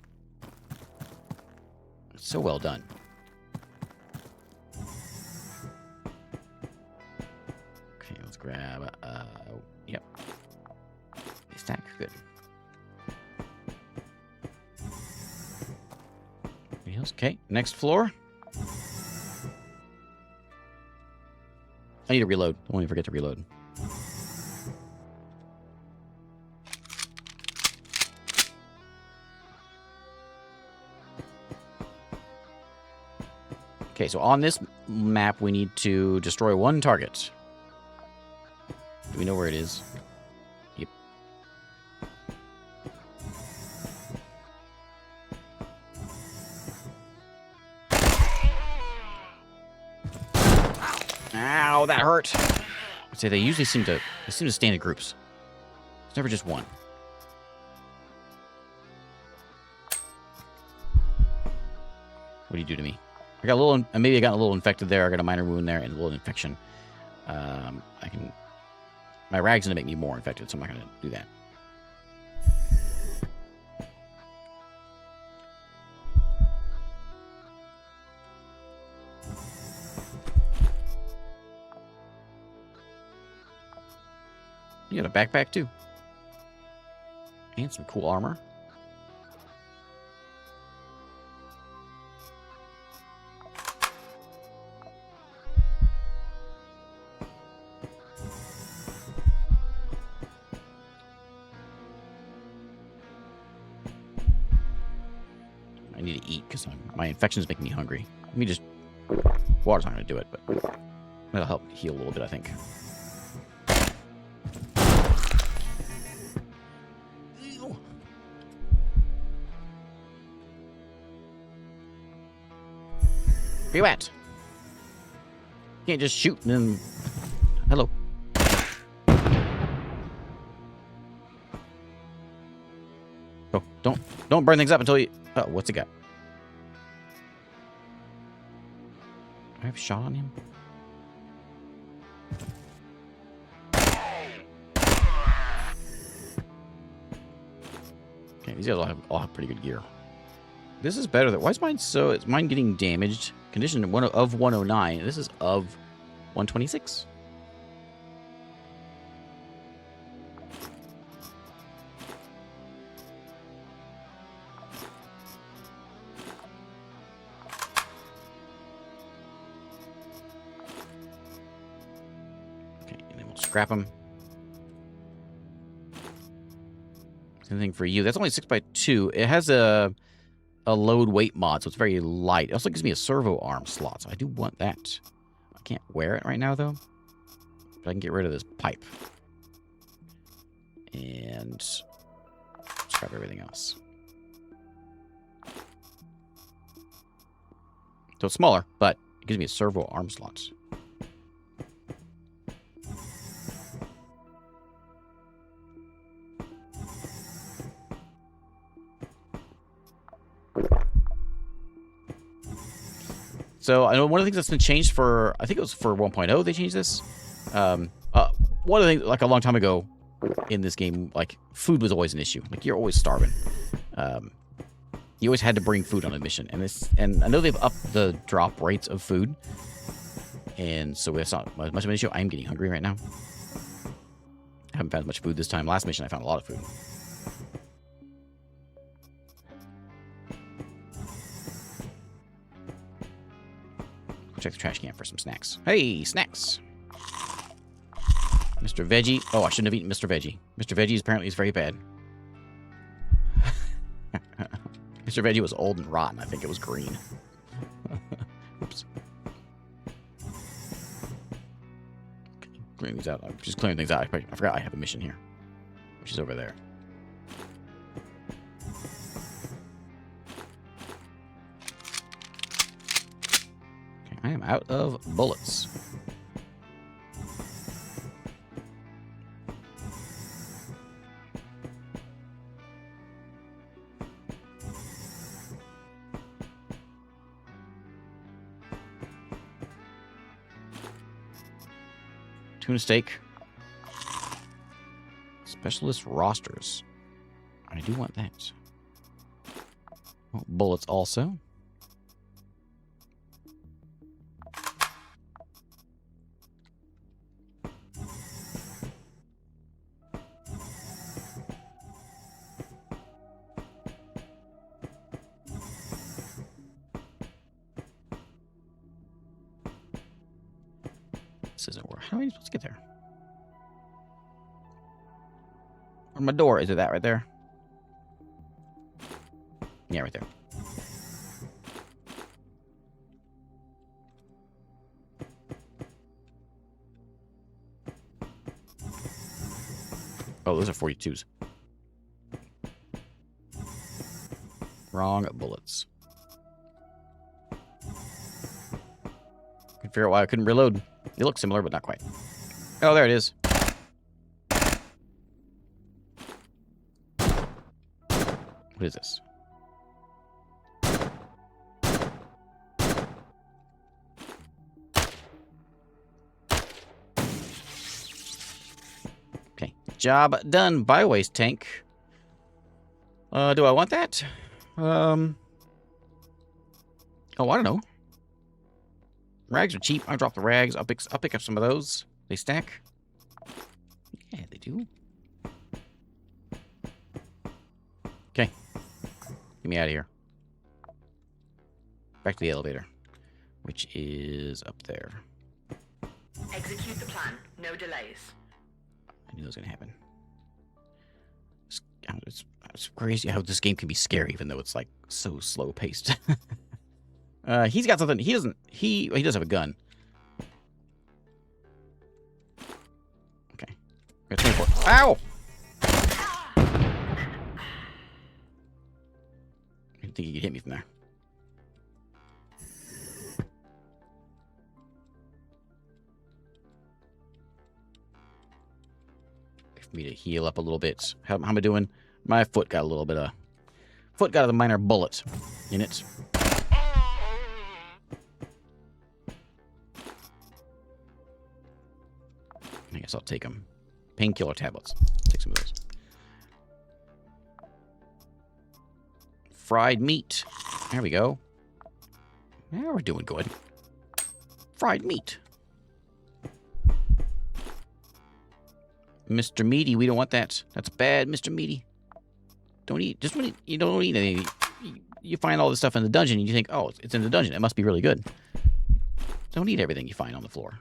It's so well done. Okay, let's grab... yep. Stack, good. Okay, next floor. I need to reload. Don't want to forget to reload. Okay, so on this map, we need to destroy one target. Do we know where it is? Ow, that hurt. I'd say they usually seem to stand in groups. It's never just one. What do you do to me? I got a little, maybe I got a little infected there. I got a minor wound there and a little infection. My rag's gonna make me more infected, so I'm not gonna do that. You got a backpack too. And some cool armor. I need to eat because my infection's making me hungry. Let me just... Water's not going to do it, but that'll help heal a little bit, I think. Where you at? You can't just shoot and then... Hello. Oh, don't burn things up until you... Oh, what's it got? Do I have a shot on him? Okay, these guys all have pretty good gear. This is better. Why is mine so... Is mine getting damaged? Condition of 109. This is of 126. Okay, and then we'll scrap them. Same thing for you. That's only 6x2. It has a load weight mod, so it's very light. It also gives me a servo arm slot, so I do want that. I can't wear it right now, though. But I can get rid of this pipe. And scrap everything else. So it's smaller, but it gives me a servo arm slot. So I know one of the things that's been changed for, I think it was for 1.0 they changed this. One of the things, like a long time ago in this game, like food was always an issue. Like you're always starving. You always had to bring food on a mission, and I know they've upped the drop rates of food, and so it's not much of an issue. I'm getting hungry right now. I haven't found much food this time. Last mission I found a lot of food. Check the trash can for some snacks. Hey, snacks! Mr. Veggie. Oh, I shouldn't have eaten Mr. Veggie. Mr. Veggie apparently is very bad. Mr. Veggie was old and rotten. I think it was green. Oops. Clearing these out. I'm just clearing things out. I forgot I have a mission here, which is over there. I am out of bullets. Tuna steak. Specialist rosters. I do want that. Oh, bullets also. This isn't where. How are you supposed to get there? Where's my door? Is it that right there? Yeah, right there. Oh, those are 42s. Wrong bullets. Couldn't figure out why I couldn't reload. They look similar, but not quite. Oh, there it is. What is this? Okay. Job done. Biowaste tank. Do I want that? Oh, I don't know. Rags are cheap. I drop the rags. I'll pick up some of those. They stack. Yeah, they do. Okay. Get me out of here. Back to the elevator, which is up there. Execute the plan. No delays. I knew that was gonna happen. It's crazy how this game can be scary, even though it's like so slow paced. He's got something. He doesn't. He does have a gun. Okay. Got 24. Ow! I didn't think he could hit me from there. For me to heal up a little bit. How am I doing? My foot got a little bit of... Foot got a minor bullet in it. I guess I'll take them. Painkiller tablets. Take some of those. Fried meat. There we go. Yeah, we're doing good. Fried meat. Mr. Meaty, we don't want that. That's bad, Mr. Meaty. Don't eat. Just when you don't eat anything. You find all this stuff in the dungeon and you think, oh, it's in the dungeon. It must be really good. Don't eat everything you find on the floor.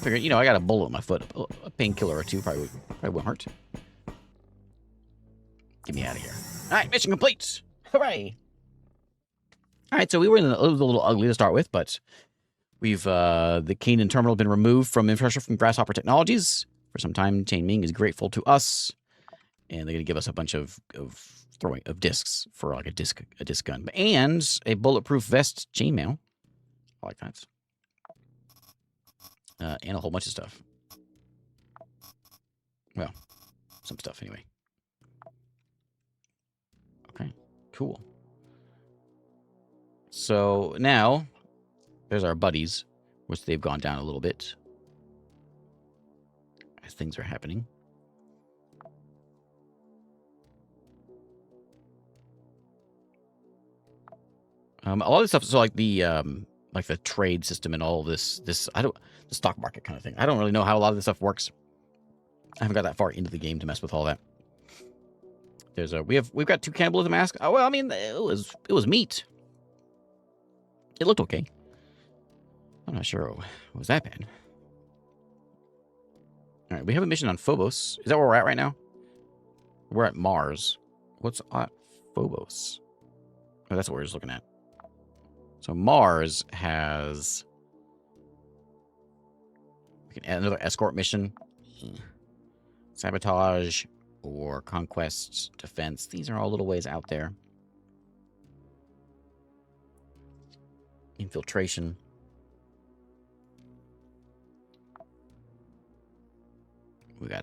Figured, you know, I got a bullet in my foot. A painkiller or two probably won't hurt. Get me out of here. All right, mission complete. Hooray! All right, so it was a little ugly to start with, but we've the Canaan terminal been removed from infrastructure from Grasshopper Technologies for some time. Chain Ming is grateful to us, and they're gonna give us a bunch of discs for like a disc gun and a bulletproof vest chainmail. I like that. And a whole bunch of stuff. Well, some stuff anyway. Okay, cool. So now, there's our buddies, which they've gone down a little bit as things are happening. A lot of this stuff, so like the trade system and all this, the stock market kind of thing. I don't really know how a lot of this stuff works. I haven't got that far into the game to mess with all that. We've got 2 cannibalism masks. Oh, well, I mean, it was meat. It looked okay. I'm not sure it was that bad. All right, we have a mission on Phobos. Is that where we're at right now? We're at Mars. What's at Phobos? Oh, that's what we're just looking at. So Mars has... We can add another escort mission. Sabotage or conquest, defense. These are all a little ways out there. Infiltration.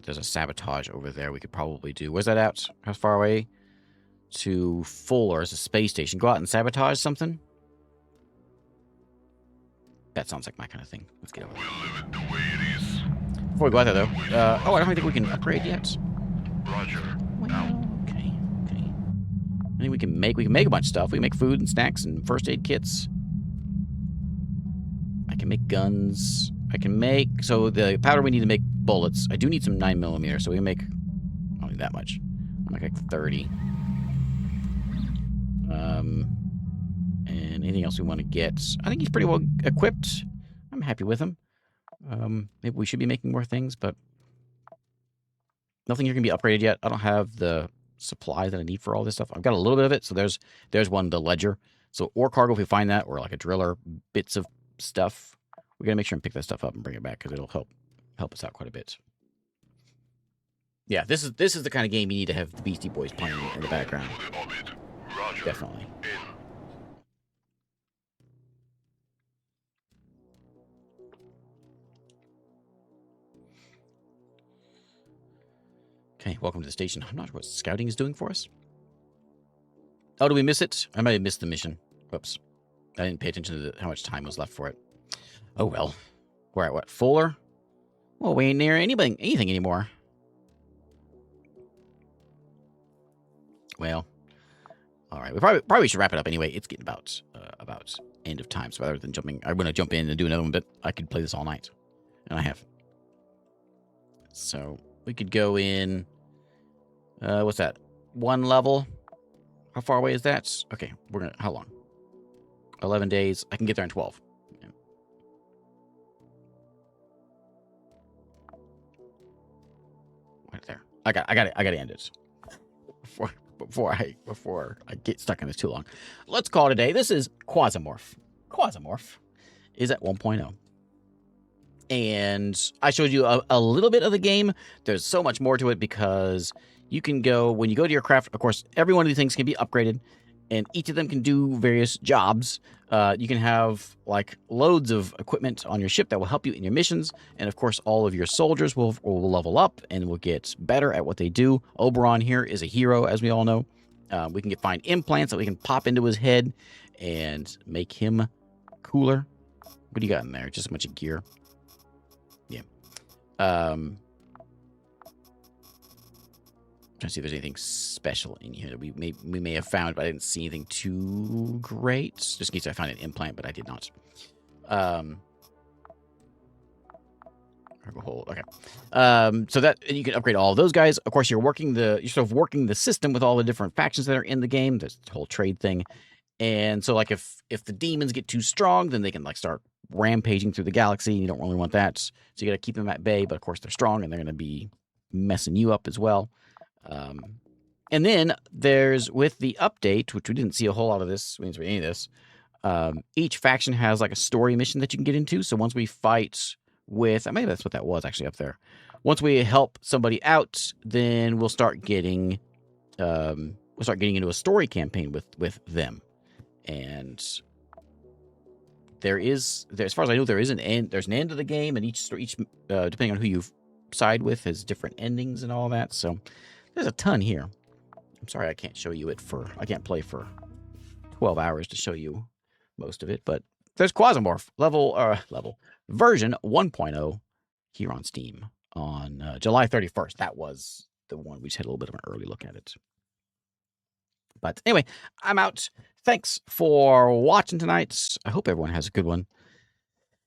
There's a sabotage over there we could probably do. Where's that at? How far away? To Fuller is a space station. Go out and sabotage something? That sounds like my kind of thing. Let's get over there. We'll leave it the way it is. Before we go out there, though. Oh, I don't think we can upgrade yet. Roger. Well, okay. I think we can make a bunch of stuff. We can make food and snacks and first aid kits. I can make guns. So the powder we need to make bullets. I do need some 9mm, so we can make, I don't need that much. I'll make like 30. And anything else we want to get. I think he's pretty well equipped. I'm happy with him. Maybe we should be making more things, but nothing here can be upgraded yet. I don't have the supplies that I need for all this stuff. I've got a little bit of it. So there's one, the ledger. So ore cargo, if we find that, or like a driller, bits of stuff, we got to make sure and pick that stuff up and bring it back because it'll help us out quite a bit. Yeah, this is the kind of game you need to have the Beastie Boys playing in the background. Roger. Definitely. Okay, welcome to the station. I'm not sure what scouting is doing for us. Oh, did we miss it? I might have missed the mission. Whoops. I didn't pay attention to how much time was left for it. Oh, well. We're at what? Fuller? Well, we ain't near anything anymore. Well, all right. We probably should wrap it up anyway. It's getting about end of time. So rather than jumping, I'm going to jump in and do another one, but I could play this all night. And I have. So we could go in. What's that? 1 level. How far away is that? Okay, we're going to, how long? 11 days. I can get there in 12. Yeah. Right there. I got to end it. Before I get stuck in this too long. Let's call it a day. This is Quasimorph. Quasimorph is at 1.0. And I showed you a little bit of the game. There's so much more to it because you can go, when you go to your craft, of course, every one of these things can be upgraded, and each of them can do various jobs. You can have like loads of equipment on your ship that will help you in your missions. And of course, all of your soldiers will level up and will get better at what they do. Oberon here is a hero, as we all know. We can find implants that we can pop into his head and make him cooler. What do you got in there? Just a bunch of gear. Yeah. Trying to see if there's anything special in here that we may have found, but I didn't see anything too great. Just in case I found an implant, but I did not. Okay. So that you can upgrade all of those guys. Of course, you're sort of working the system with all the different factions that are in the game. There's the whole trade thing, and so like if the demons get too strong, then they can like start rampaging through the galaxy. You don't really want that, so you got to keep them at bay. But of course, they're strong, and they're going to be messing you up as well. And then there's, with the update, which we didn't see a whole lot of this, we didn't see any of this, each faction has like a story mission that you can get into. So once we fight with, maybe that's what that was actually up there. Once we help somebody out, then we'll start getting into a story campaign with them. And as far as I know, there's an end of the game, and each depending on who you side with has different endings and all that. So there's a ton here. I'm sorry I can't show you I can't play for 12 hours to show you most of it, but there's Quasimorph version 1.0 here on Steam on July 31st. That was the one. We just had a little bit of an early look at it. But anyway, I'm out. Thanks for watching tonight. I hope everyone has a good one.